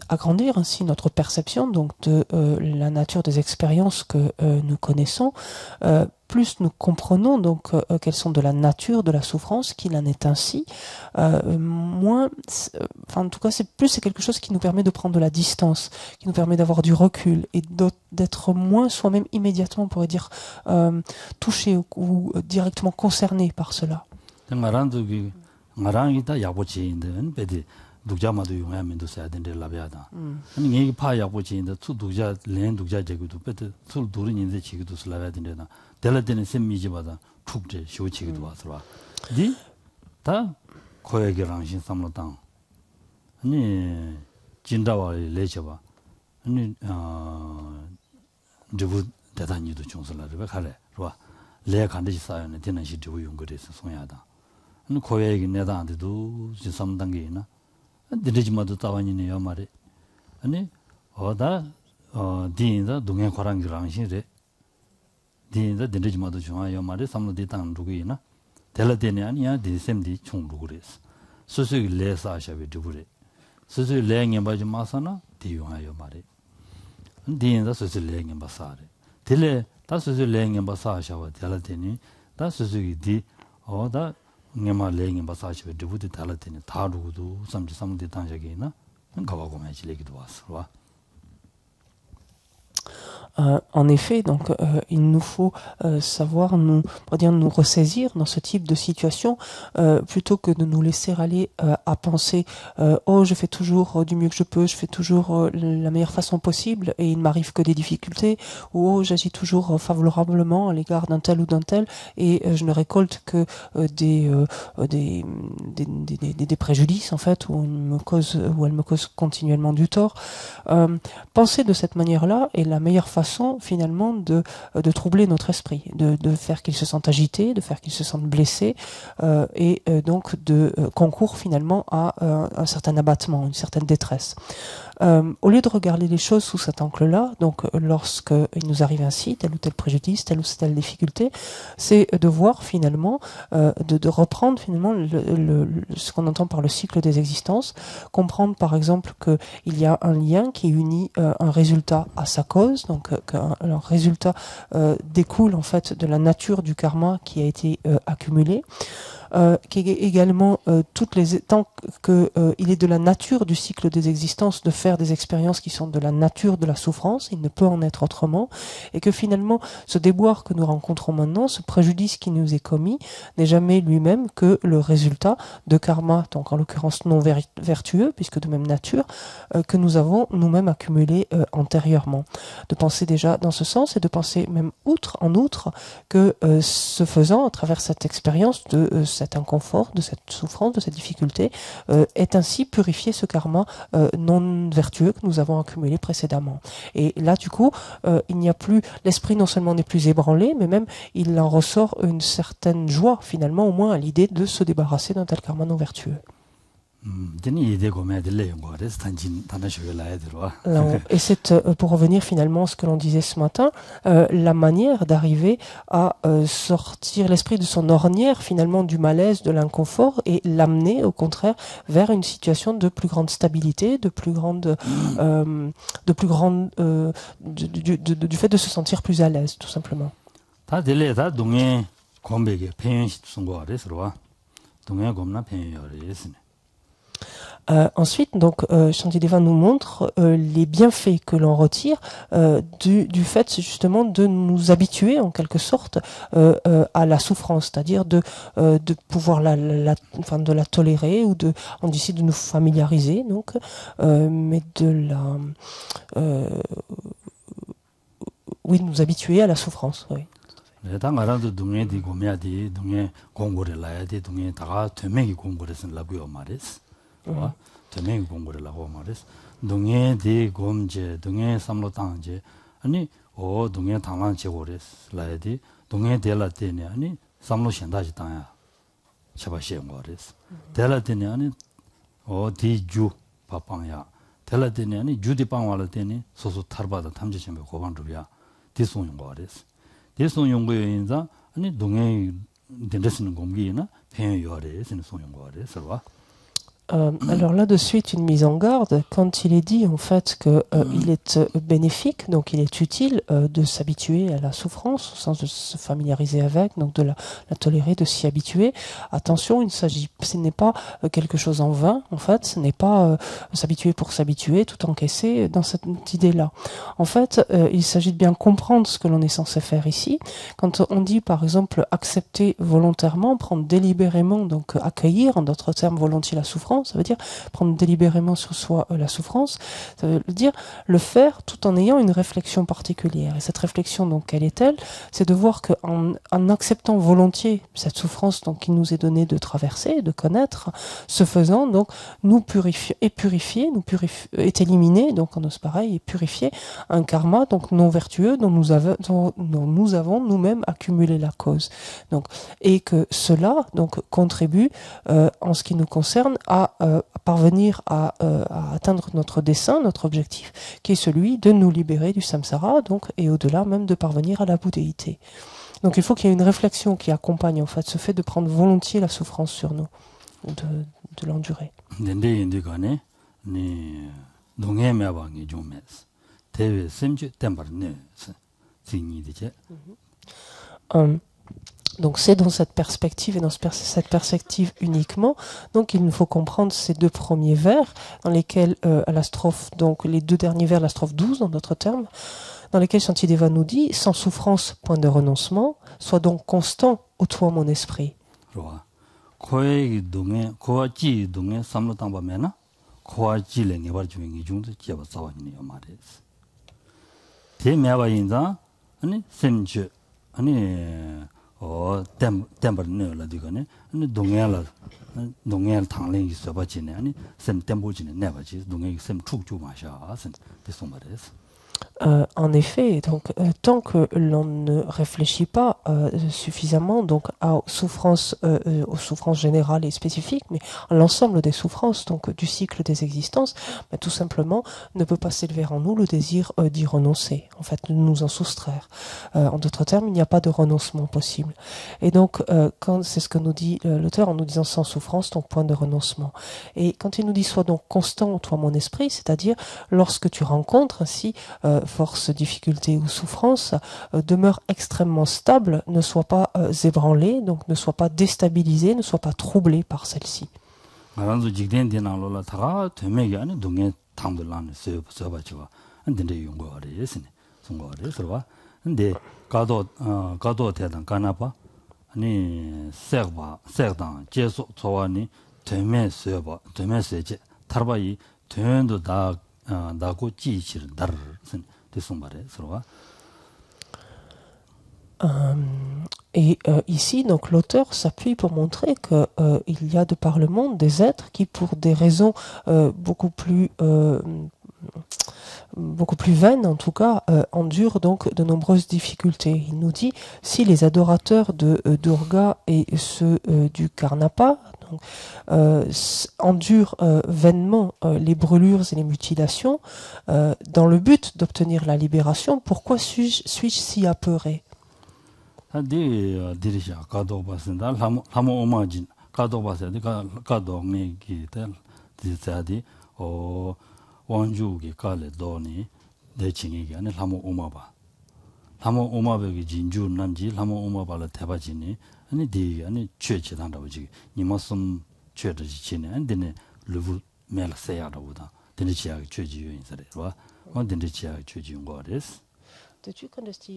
agrandir ainsi notre perception donc de la nature des expériences que nous connaissons, plus nous comprenons donc qu'elles sont de la nature de la souffrance, qu'il en est ainsi, moins, enfin en tout cas c'est quelque chose qui nous permet de prendre de la distance, qui nous permet d'avoir du recul et d'être moins soi-même immédiatement, on pourrait dire, touché ou directement concerné par cela. 독자마도 용하면도 써야 된대 라비아다. 아니 이게 파 약보지인데 투 독자 렌 독자 제기도 베트 술 도르는데 지기도 슬라야 된대나. 델라데는 셈미지마다 툭제 쇼치기도 와서라. 디다 코에게랑신 삼로당. 아니 진다와 레셔봐. 아니 저부 대단히도 중설라를 가래. 봐. 레 간듯이 쌓여는 되는 시 저부 용거에서 송야다. 아니 코에게 내다한테도 지삼 단계이나 드리지마도 따와니네요 말이 아니 어다 디인다 동행 거랑이랑신데 디인다 드리지마도 좋아요 말이 삼로디 땅 누구이나 델라데네 아니야 디셈디 총루 그랬어 스스로 레사샤베 두부레 스스로 레행에 바지 마사나 디용하여 말이 디인다 스스로 레행에 바사레 델레 다 스스로 레행에 바사샤와 델라데니 다 스스로 디 어다 ngema lengi basachi debuti talatini tarudu samji samdi tanjagina ngawago machi legido waswa. En effet, donc il nous faut savoir nous ressaisir dans ce type de situation plutôt que de nous laisser aller à penser oh je fais toujours du mieux que je peux, je fais toujours la meilleure façon possible et il ne m'arrive que des difficultés, ou oh j'agis toujours favorablement à l'égard d'un tel ou d'un tel et je ne récolte que des préjudices en fait, où elle me cause continuellement du tort. Penser de cette manière-là est la meilleure façon finalement de troubler notre esprit, de faire qu'il se sente agité, de faire qu'il se sente blessé et donc de concourt finalement à un certain abattement, une certaine détresse. Au lieu de regarder les choses sous cet angle-là, donc lorsque il nous arrive ainsi, tel ou tel préjudice, telle ou telle difficulté, c'est de voir finalement, de reprendre finalement ce qu'on entend par le cycle des existences, comprendre par exemple qu'il y a un lien qui unit un résultat à sa cause, donc qu'un résultat découle en fait de la nature du karma qui a été accumulé. Qui est également tant que il est de la nature du cycle des existences de faire des expériences qui sont de la nature de la souffrance, il ne peut en être autrement, et que finalement ce déboire que nous rencontrons maintenant, ce préjudice qui nous est commis, n'est jamais lui-même que le résultat de karma, donc en l'occurrence non vertueux, puisque de même nature, que nous avons nous-mêmes accumulé antérieurement. De penser déjà dans ce sens et de penser même en outre que ce faisant, à travers cette expérience de cet inconfort, de cette souffrance, de cette difficulté, est ainsi purifié ce karma non vertueux que nous avons accumulé précédemment. Et là, du coup, il n'y a plus, l'esprit non seulement n'est plus ébranlé, mais même il en ressort une certaine joie, finalement, au moins à l'idée de se débarrasser d'un tel karma non vertueux. Et c'est, pour revenir finalement à ce que l'on disait ce matin, la manière d'arriver à sortir l'esprit de son ornière, finalement, du malaise, de l'inconfort, et l'amener, au contraire, vers une situation de plus grande stabilité, du fait de se sentir plus à l'aise, tout simplement. Ensuite, donc, Shantideva nous montre les bienfaits que l'on retire du fait justement de nous habituer en quelque sorte à la souffrance, c'est-à-dire de pouvoir de la tolérer ou on décide de nous familiariser, donc, mais de nous habituer à la souffrance. Oui. 되맹이 공부를 하고 말했어. 동해 대 검제, 동해 삼로당제. 아니, 동해 당만 제고랬어. 라야디 동해 될라 때네. 아니, 삼로 현다지 당야. 샤바시에 거랬어. 될라 때네. 아니, 디주 바빵야. 될라 때네. 아니, 주디 빵와라 때네. 소소 탈바다 탐지점에 고반루야. 디송용 거랬어. 디송용 거에 인자 아니, 동해 된다스는 공기나 배요 요래서 송용 거랬어. 봐. Alors là de suite une mise en garde quand il est dit en fait que il est bénéfique, donc il est utile de s'habituer à la souffrance au sens de se familiariser avec, donc de la tolérer, de s'y habituer. Attention, ce n'est pas quelque chose en vain en fait, ce n'est pas s'habituer pour s'habituer, tout encaisser dans cette idée-là. En fait, il s'agit de bien comprendre ce que l'on est censé faire ici. Quand on dit par exemple accepter volontairement, prendre délibérément, donc accueillir en d'autres termes volontiers la souffrance, ça veut dire prendre délibérément sur soi la souffrance, ça veut dire le faire tout en ayant une réflexion particulière. Et cette réflexion, donc, quelle est-elle? C'est de voir qu'en acceptant volontiers cette souffrance donc, qui nous est donnée de traverser, de connaître, ce faisant, donc, nous purifier, est éliminé, donc on ose pareil, et purifier un karma donc non vertueux dont nous avons nous-mêmes accumulé la cause. Donc, et que cela donc contribue en ce qui nous concerne à parvenir à atteindre notre dessein, notre objectif, qui est celui de nous libérer du samsara, donc, et au-delà même de parvenir à la bouddhéité. Donc il faut qu'il y ait une réflexion qui accompagne en fait ce fait de prendre volontiers la souffrance sur nous, de l'endurer. Donc c'est dans cette perspective et dans cette perspective uniquement, donc il nous faut comprendre ces deux premiers vers dans lesquels à la strophe, donc les deux derniers vers, la strophe 12 en d'autres termes, dans lesquels Shantideva nous dit sans souffrance point de renoncement, sois donc constant ô toi mon esprit. 템버네 라디가네 동해라 동해 당랭이 써바지네 아니 셈 템보지네 내바지 동해 셈 축주 마샤 셈 대송마레스 En effet, donc tant que l'on ne réfléchit pas suffisamment donc aux souffrances générales et spécifiques, mais à l'ensemble des souffrances donc du cycle des existences, tout simplement ne peut pas s'élever en nous le désir d'y renoncer, en fait de nous en soustraire. En d'autres termes, il n'y a pas de renoncement possible. Et donc quand c'est ce que nous dit l'auteur en nous disant sans souffrance, donc point de renoncement. Et quand il nous dit sois donc constant toi mon esprit, c'est-à-dire lorsque tu rencontres ainsi force, difficulté ou souffrance, demeure extrêmement stable, ne soit pas ébranlé, donc ne soit pas déstabilisé, ne soit pas troublé par celle-ci. Et ici, donc, l'auteur s'appuie pour montrer que il y a de par le monde des êtres qui, pour des raisons beaucoup plus vaines, en tout cas, endurent donc de nombreuses difficultés. Il nous dit, si les adorateurs de Durga et ceux du Karnapa endurent vainement les brûlures et les mutilations, dans le but d'obtenir la libération, pourquoi suis-je si apeuré? 디리샤 가도 봤는다 라모 오마진 가도 봤어야 돼 가도 메기들 디자디 원주기 깔레 도니 대칭이게 아니 라모 오마바 라모 오마베기 진주 남지 라모 오마발라 대바지니 아니 디 아니 최치단다고 지 니마슨 최듯이 지네 안데네 루브 멜세야라보다 데니치아 최지 요인서래 와 데니치아 최지 용거레스 Sais-tu quand est-ce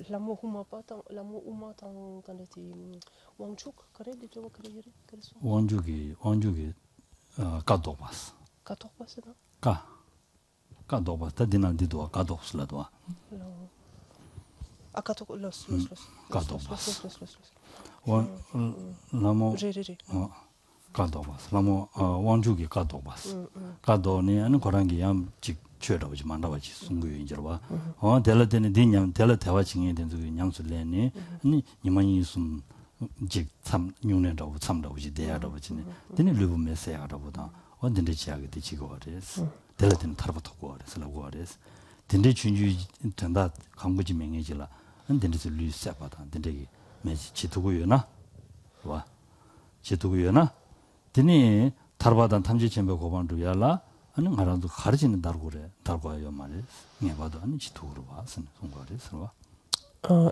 l'amour humain pas l'amour humain quand est-ce Wangchuk kare de jogo kare yere kare so 원주기 가도바스 katorpas na 가도바스 다디난디도 가도스라도 kator los 원 나모 제제제 가도바스 나모 원주기 가도바스 가도니 아니 거란기 얌직 최라고지 만나봐지 송구요 인저로 봐 델라데니 디냠 델라 대화징에 된 그 양술래니 아니 니만이 숨 직참 뉴네라고 참라고지 대야라고지네 데니 르브 메세야라보다 언든데 지하게 되지고 그래서 델라데니 타르바토고 그래서라고 그래서 딘데 준주 된다 강구지 맹해질라 언든데 루세바다 딘데 메시 지도고요나 와 지도고요나 데니 타르바단 탐지 쳔베 고반도 야라 아니 말아도 가르치는 달고요 말이야. 네 봐도 아니 지도로 봐. 손거리서 봐.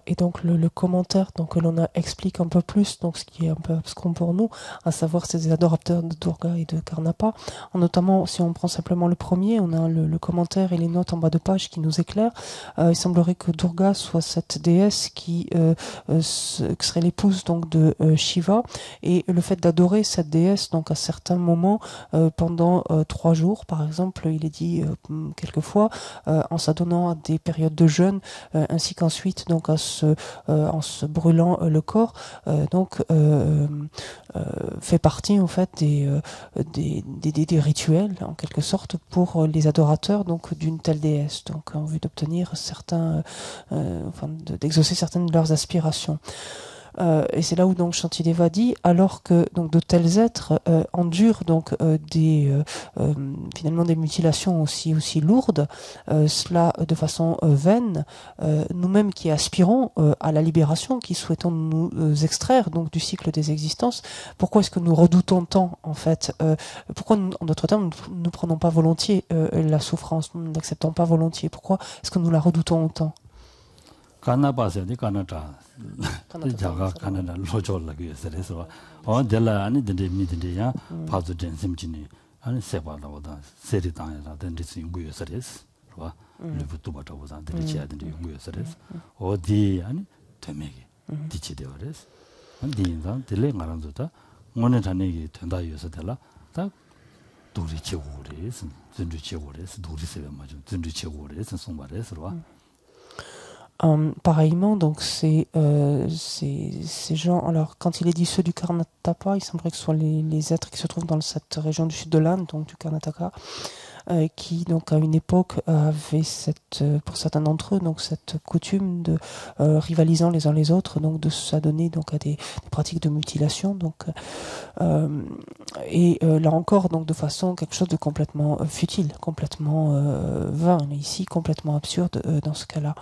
Et donc le commentaire donc, que l'on a explique un peu plus donc ce qui est un peu abscon pour nous, à savoir ces adorateurs de Durga et de Karnapa. Notamment, si on prend simplement le premier, on a le commentaire et les notes en bas de page qui nous éclairent. Il semblerait que Durga soit cette déesse qui serait l'épouse donc de Shiva, et le fait d'adorer cette déesse donc à certains moments pendant 3 jours, par exemple, il est dit quelquefois, en s'adonnant à des périodes de jeûne, ainsi qu'ensuite donc en se brûlant le corps, fait partie en fait des rituels en quelque sorte pour les adorateurs donc d'une telle déesse, donc en vue d'obtenir d'exaucer certaines de leurs aspirations. Et c'est là où donc Shantideva dit, alors que donc de tels êtres endurent donc finalement des mutilations aussi lourdes, cela de façon vaine, nous-mêmes qui aspirons à la libération, qui souhaitons nous extraire donc du cycle des existences, pourquoi est-ce que nous redoutons tant en fait, pourquoi en d'autres termes nous ne prenons pas volontiers la souffrance, nous n'acceptons pas volontiers, pourquoi est-ce que nous la redoutons autant? 가나바세디 가나다 자가 가나다 로졸라고 해서 델라 아니 데 미데야 파도 덴심지니 아니 세바다보다 세리당에다 덴디스 용구여서레스 봐 르부투바다보다 덴디치아든지 용구여서레스 어디 아니 되메게 디치데어레스 안디인다 델레 마란도다 오늘 자네기 된다여서 델라 다 도리 제고레스 든지 제고레스 도리 세베 맞아 든지 제고레스 송바레스 봐 pareillement, donc ces gens, alors quand il est dit ceux du Karnataka, il semblerait que ce soit les êtres qui se trouvent dans cette région du sud de l'Inde, donc du Karnataka, qui donc à une époque avaient pour certains d'entre eux donc cette coutume de rivalisant les uns les autres, donc de s'adonner donc à des pratiques de mutilation, donc là encore donc de façon quelque chose de complètement futile, complètement vain, mais ici complètement absurde dans ce cas-là.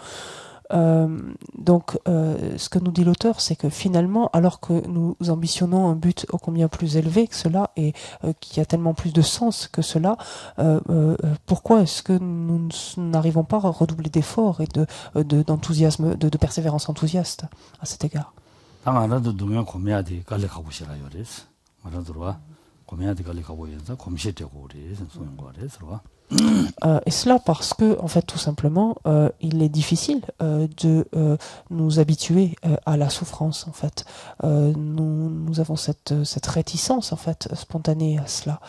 Ce que nous dit l'auteur, c'est que finalement, alors que nous ambitionnons un but ô combien plus élevé que cela et qui a tellement plus de sens que cela, pourquoi est-ce que nous n'arrivons pas à redoubler d'efforts et d'enthousiasme, de persévérance enthousiaste à cet égard? Et cela parce que, en fait, tout simplement, il est difficile de nous habituer à la souffrance. En fait, nous avons cette réticence, en fait, spontanée à cela.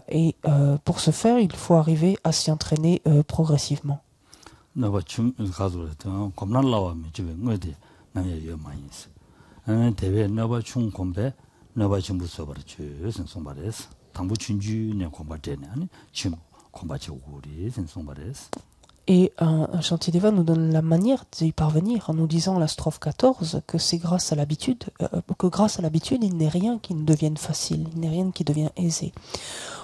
Et pour ce faire, il faut arriver à s'y entraîner progressivement. 남의 요만이스. 대외 너바 중 공배 너바 정부 서버치 선송바레스. 당부 춘주네 공바되네 아니 지금 공바치 오고리 선송바레스. Et Shantideva nous donne la manière d'y parvenir en nous disant la strophe 14 que c'est grâce à l'habitude, il n'est rien qui ne devienne facile, il n'est rien qui devient aisé.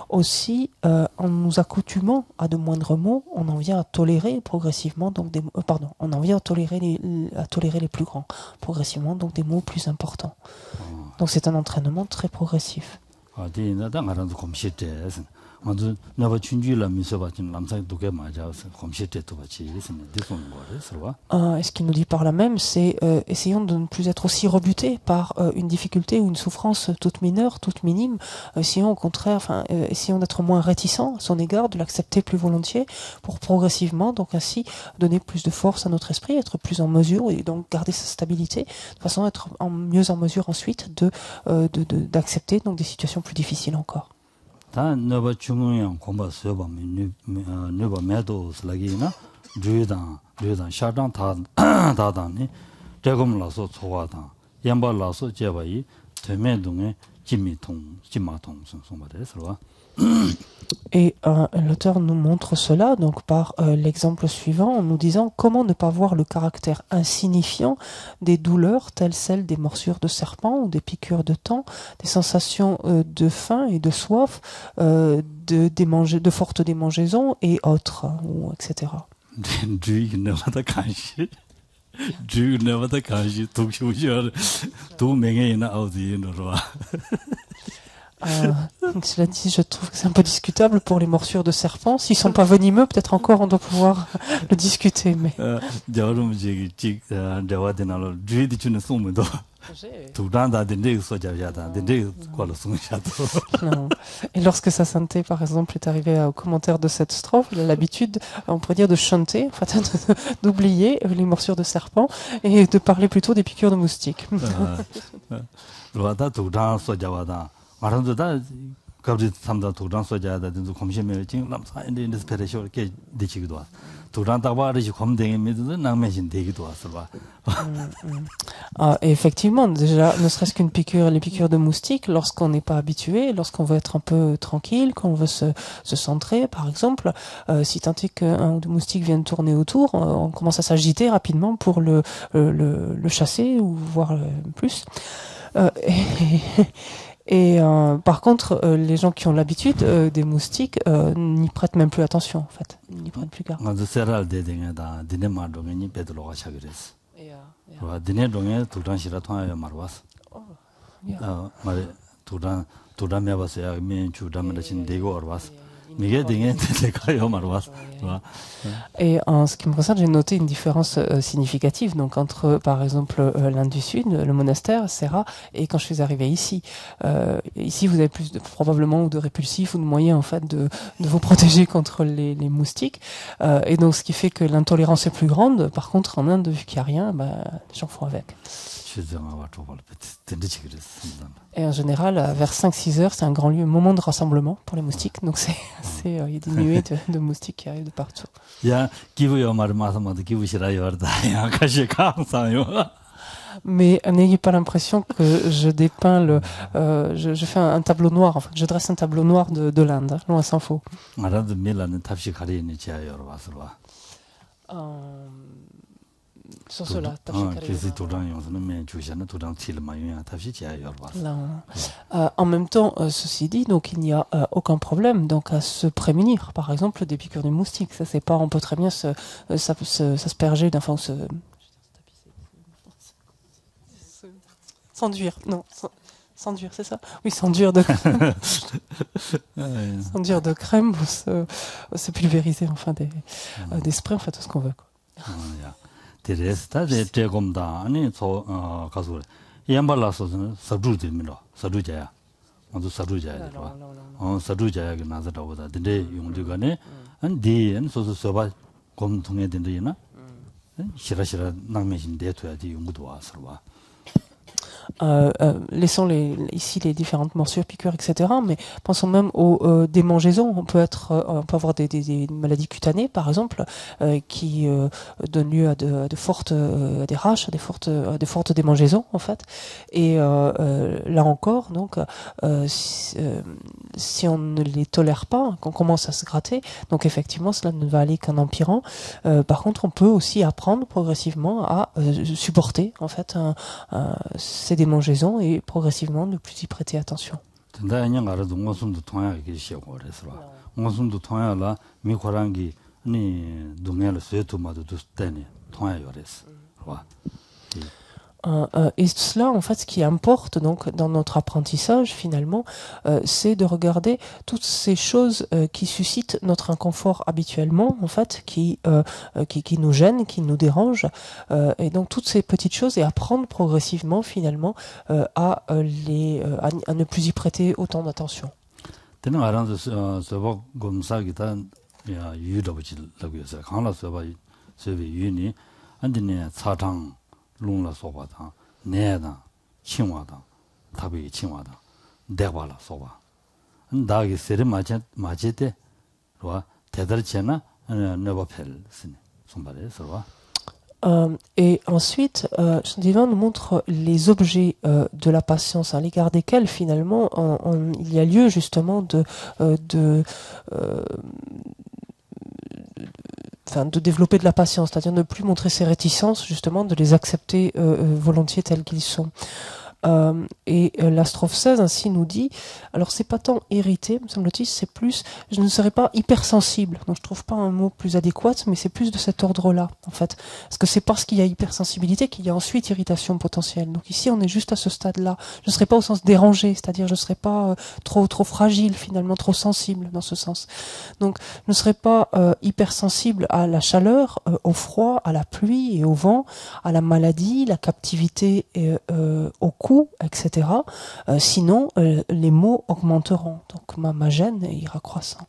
Aussi, en nous accoutumant à de moindres mots, on en vient à tolérer progressivement, donc on en vient à tolérer les plus grands, progressivement, donc des mots plus importants. Donc c'est un entraînement très progressif. 아주 너가 춘주라 미서바진 남사에 두개 맞아서 검시때도 같이 있으면 되는 거래서 Et ce qu'il nous dit par là même, c'est essayons de ne plus être aussi rebutés par une difficulté ou une souffrance toute mineure, toute minime. Essayons au contraire, essayons d'être moins réticents à son égard, de l'accepter plus volontiers, pour progressivement, donc ainsi donner plus de force à notre esprit, être plus en mesure et donc garder sa stabilité, de façon à être mieux en mesure ensuite d'accepter donc des situations plus difficiles encore. 다 너버 중앙형 공부 수업 너버 매도 슬라기나 주의당 샤당 다다니 대검라서 초과다 연발라서 제바이 대매동의 김마통 선송바데스로. Et l'auteur nous montre cela donc par l'exemple suivant en nous disant comment ne pas voir le caractère insignifiant des douleurs telles celles des morsures de serpent ou des piqûres de taon, des sensations de faim et de soif, de fortes démangeaisons et autres, etc. Cela dit, je trouve que c'est un peu discutable pour les morsures de serpent. S'ils sont pas venimeux, peut-être encore on doit pouvoir le discuter. Mais non. Et lorsque sa sainteté, par exemple, est arrivé au commentaire de cette strophe, il a l'habitude, on pourrait dire, de chanter, en fait, d'oublier les morsures de serpent et de parler plutôt des piqûres de moustiques. 말한도 다 갑자기 삼다 도장 써자다 된도 검심에 지금 남사인데 인스피레이션 이렇게 되지기도 와. 도장 다바르지 검댕이면도 남매신 되기도 왔어 봐. Effectivement, déjà, ne serait-ce qu'une piqûre, les piqûres de moustiques, lorsqu'on n'est pas habitué, lorsqu'on veut être un peu tranquille, qu'on veut se centrer, par exemple, si tant est qu'un ou deux moustiques viennent tourner autour, on commence à s'agiter rapidement pour le chasser ou voir plus. Et par contre, les gens qui ont l'habitude des moustiques n'y prêtent même plus attention, en fait. Ils n'y prennent plus garde. Et en ce qui me concerne, j'ai noté une différence significative donc entre, par exemple, l'Inde du Sud, le monastère, Sera, et quand je suis arrivé ici. Ici, vous avez plus probablement ou de répulsifs ou de moyens en fait de vous protéger contre les moustiques. Et donc, ce qui fait que l'intolérance est plus grande. Par contre, en Inde, vu qu'il n'y a rien, les gens font avec. Et en général, vers 5-6 heures, c'est un grand lieu, moment de rassemblement pour les moustiques. Donc il y a des nuées de moustiques qui arrivent de partout. Mais n'ayez pas l'impression que je dépeins je fais un tableau noir. En fait, je dresse un tableau noir de l'Inde, loin s'en faut. Sur cela, en même temps, ceci dit, donc il n'y a aucun problème donc à se prémunir, par exemple, des piqûres de moustiques. Ça, c'est pas, on peut très bien s'asperger d'un s'enduire, non. S'enduire, c'est ça? Oui, s'enduire de crème. S'enduire de crème ou se pulvériser, enfin des sprays, en fait, tout ce qu'on veut, quoi. 데레스타 제곰다 아니 가서 연발라서는 서두르되미로 서두자야 먼저 서두자야 서두자야 그 나서다보다 근데 용도가네 안디엔 소소 서바 곰통에 된다이나 시라시라 남매신 대토야지 용도도 와서 와 Laissons ici les différentes morsures, piqûres, etc. Mais pensons même aux démangeaisons. On peut avoir des maladies cutanées, par exemple, qui donnent lieu à à des raches, à des fortes démangeaisons, en fait. Et là encore, donc, si on ne les tolère pas, qu'on commence à se gratter, donc effectivement, cela ne va aller qu'en empirant. Par contre, on peut aussi apprendre progressivement à supporter, en fait, ces démangeaisons et progressivement ne plus y prêter attention. Et cela, en fait, ce qui importe donc dans notre apprentissage, finalement, c'est de regarder toutes ces choses qui suscitent notre inconfort habituellement, en fait, qui nous gênent, qui nous dérangent, et donc toutes ces petites choses, et apprendre progressivement, finalement, à ne plus y prêter autant d'attention. 롱라 소바다 내다 칭와다 답이 칭와다 대발라 소바 나기 세르 마제데 와 대달체나 네바펠 스네 손바레서 Et ensuite, Shantidevan nous montre les objets de la patience, à l'égard desquels finalement il y a lieu justement de développer de la patience, c'est-à-dire ne plus montrer ses réticences, justement, de les accepter volontiers tels qu'ils sont. Et la strophe 16 ainsi nous dit, alors c'est pas tant irrité, me semble-t-il, c'est plus, je ne serais pas hypersensible, donc je trouve pas un mot plus adéquat, mais c'est plus de cet ordre-là, en fait. Parce que c'est parce qu'il y a hypersensibilité qu'il y a ensuite irritation potentielle. Donc ici, on est juste à ce stade-là. Je ne serais pas au sens dérangé, c'est-à-dire je ne serais pas trop fragile, finalement, trop sensible, dans ce sens. Donc, je ne serais pas hypersensible à la chaleur, au froid, à la pluie et au vent, à la maladie, la captivité et au coup, etc. Sinon, les maux augmenteront. Donc ma gêne ira croissant.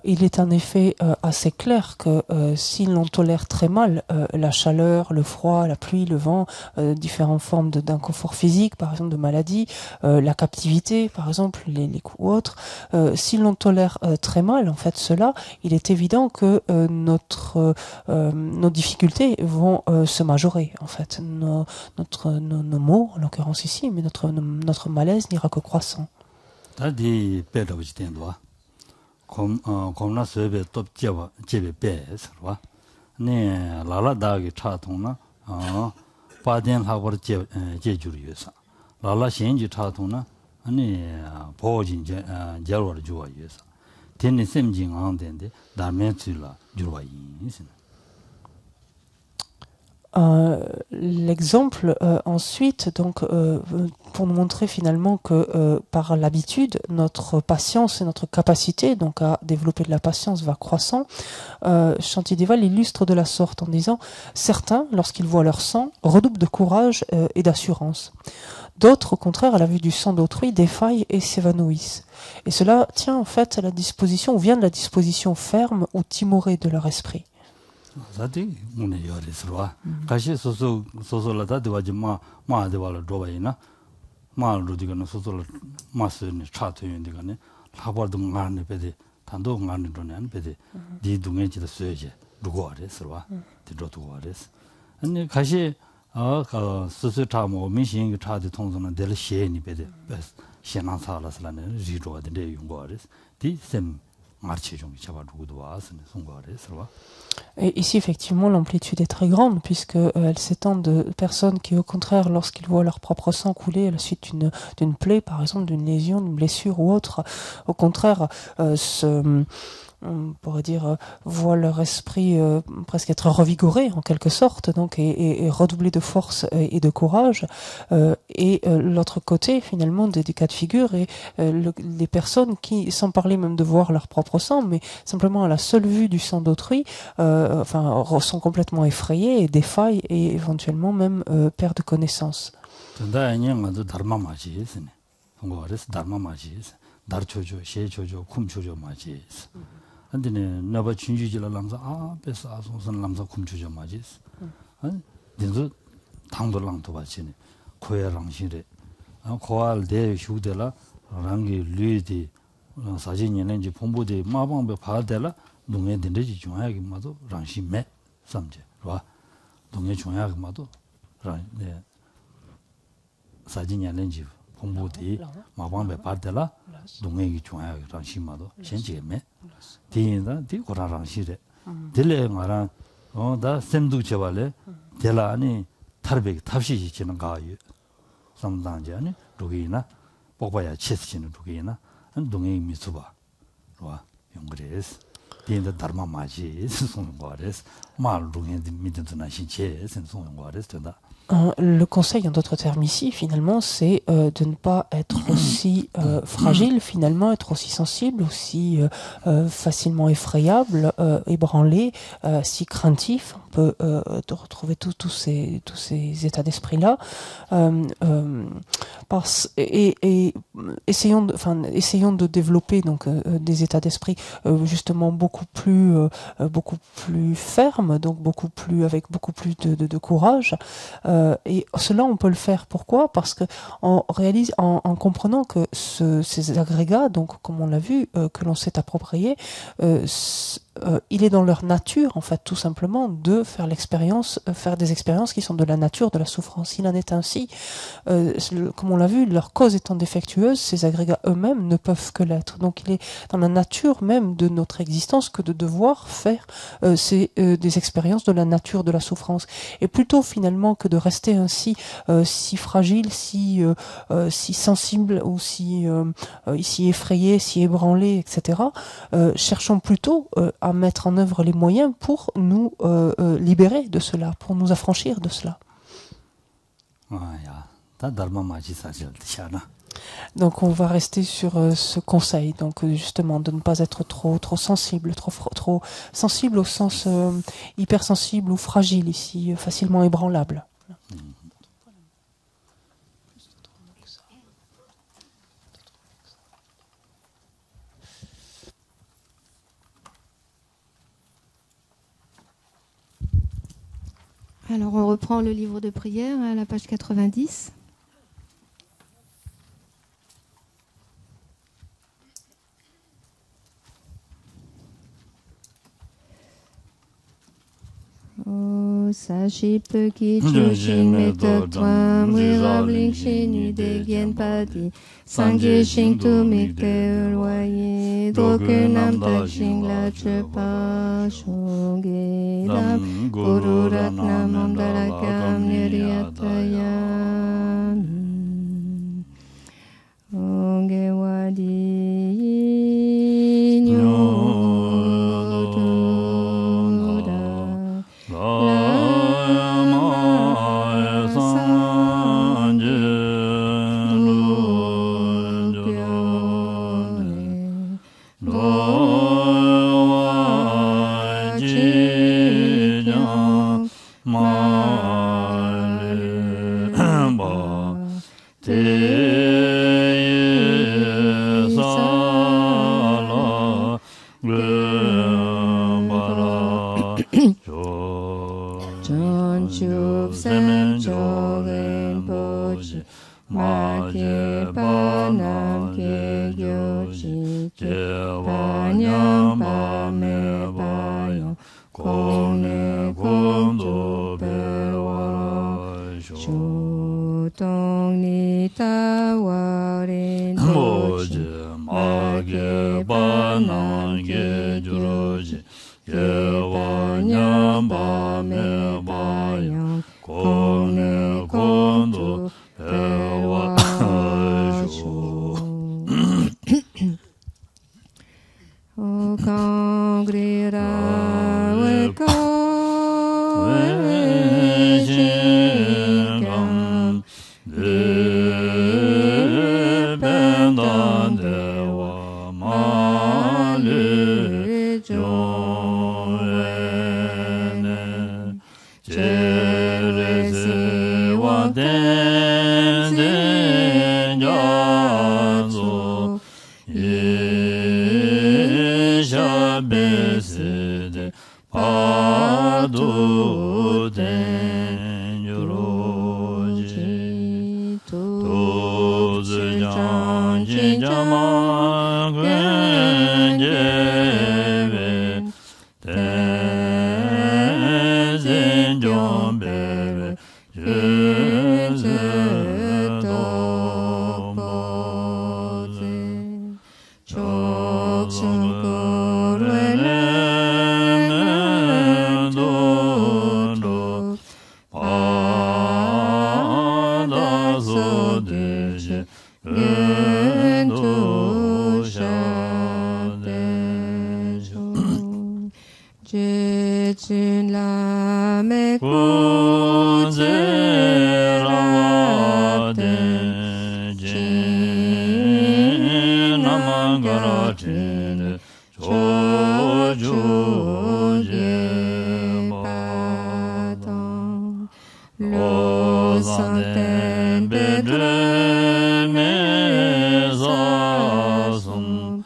Il est en effet assez clair que si l'on tolère très mal la chaleur, le froid, la pluie, le vent, différentes formes d'inconfort physique, par exemple de maladie, la captivité, par exemple, les coups ou autres, si l'on tolère très mal en fait cela, il est évident que nos difficultés vont se majorer en fait. Nos maux, en l'occurrence ici, mais notre malaise n'ira que croissant. komna sebe top jebe bes wa ne lala da ge cha tong na pa den ha bor je jur yesa lala shen ji cha tong na ani bo jin je ro ju wa yesa ten ni sem jing ang den de da men tu la ju wa yin sin. L'exemple ensuite, donc, pour nous montrer finalement que par l'habitude, notre patience et notre capacité donc à développer de la patience va croissant, Shantideva l'illustre de la sorte en disant « Certains, lorsqu'ils voient leur sang, redoublent de courage et d'assurance. D'autres, au contraire, à la vue du sang d'autrui, défaillent et s'évanouissent. Et cela tient en fait à la disposition, ou vient de la disposition ferme ou timorée de leur esprit. » Zati mune yore sirwa kashi soso la da de waji ma de wala do bayina ma ro diga no soso la ma se ni cha to yin diga ne la ba dum ngar ne pede tando ngar ne do ne an pede di dunge ji da suye ru go re sirwa di ro to go re ani kashi ka soso cha mo min xin ge cha de tong zong de le xie ni pede xie na sa la sla ne ri ro de yong go re di sem Et ici, effectivement, l'amplitude est très grande, puisqu'elle s'étend de personnes qui, au contraire, lorsqu'ils voient leur propre sang couler à la suite d'une plaie, par exemple, d'une lésion, d'une blessure ou autre, au contraire, on pourrait dire, voient leur esprit presque être revigoré en quelque sorte, donc et redoubler de force et de courage. Et l'autre côté, finalement, des cas de figure, et les personnes qui, sans parler même de voir leur propre sang, mais simplement à la seule vue du sang d'autrui, sont complètement effrayées et défaillent et éventuellement même perdent connaissance. tanda 아니야도 dharma 마지 있으네. 그거래서 dharma 마지 있어. 달초조, 셰초조, 쿰초조 마지 있어. 근데네 나바 진주지라 남자 아 베서 아송선 남자 쿰초조 마지 있어. 한 진짜 당돌랑도 받지네. 고야랑시래. 고알 대 휴대라 랑기 류디 사진년인지 본부대 마방배 봐대라 농에 된지 중요하게 마도 랑시매 삼제. 봐. 농에 중요하게 마도 네. 사진년인지 본부대 마방배 봐대라 농에 중요하게 랑시마도 현지에 디인다 디고라랑시래. 딜레 말한 다 샘도 제발에 델라니 타르베기 탑시지 지는 가요. 삼단자니 루기나 뽑아야 치스지는 루기나 동행 미수바. 와 용그레스. 디인다 다르마 마지 손은 거레스. 말 루게 미든나 신체 손은 거레스 된다. Le conseil, en d'autres termes ici, finalement, c'est de ne pas être aussi fragile, finalement, être aussi sensible, aussi facilement effrayable, ébranlé, si craintif. On peut retrouver tous ces états d'esprit-là. Et essayons de développer donc des états d'esprit justement beaucoup plus fermes, donc avec beaucoup plus de courage. Et cela, on peut le faire. Pourquoi? Parce que on réalise, en comprenant que ces agrégats, donc comme on l'a vu, que l'on s'est approprié, il est dans leur nature, en fait, tout simplement, de faire faire des expériences qui sont de la nature de la souffrance. Il en est ainsi. Comme on l'a vu, leur cause étant défectueuse, ces agrégats eux-mêmes ne peuvent que l'être. Donc il est dans la nature même de notre existence que de devoir faire des expériences de la nature de la souffrance. Et plutôt finalement que de rester ainsi si fragile, si sensible ou si effrayé, si ébranlé, etc. Cherchons plutôt à mettre en œuvre les moyens pour nous libérer de cela, pour nous affranchir de cela. Donc on va rester sur ce conseil, donc justement de ne pas être trop sensible, trop sensible au sens hypersensible ou fragile ici, facilement ébranlable. Alors on reprend le livre de prière à la page 90. Sashi Peki Chushin Metak Twam Rirabling Shinu Degyen Padi Sangye Shing Tu Mikte Ulwaye Drokunam Tak Shing La Chepa Shoge Dam Guru Ratnam Amdarakam Niriyatayam Onge Wadi Nyotu 산소 예샤베스데 파도된 유로지 도즈장 진짜만 근제베 대진정베 윤즈도보제 족승고르네도로 바다소들지 은도샤대조 제진라메 구제라와데 진나만가라지네 조조제바당 로산텐베드메사솜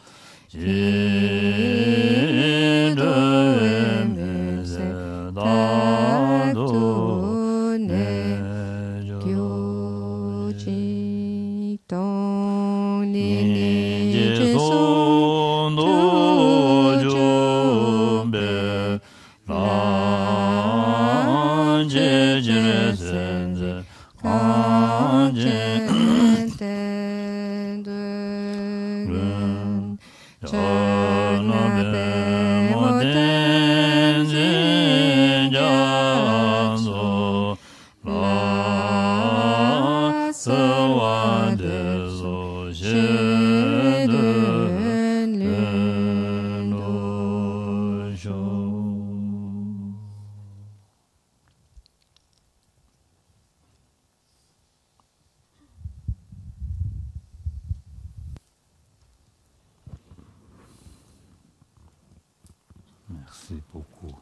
Merci beaucoup.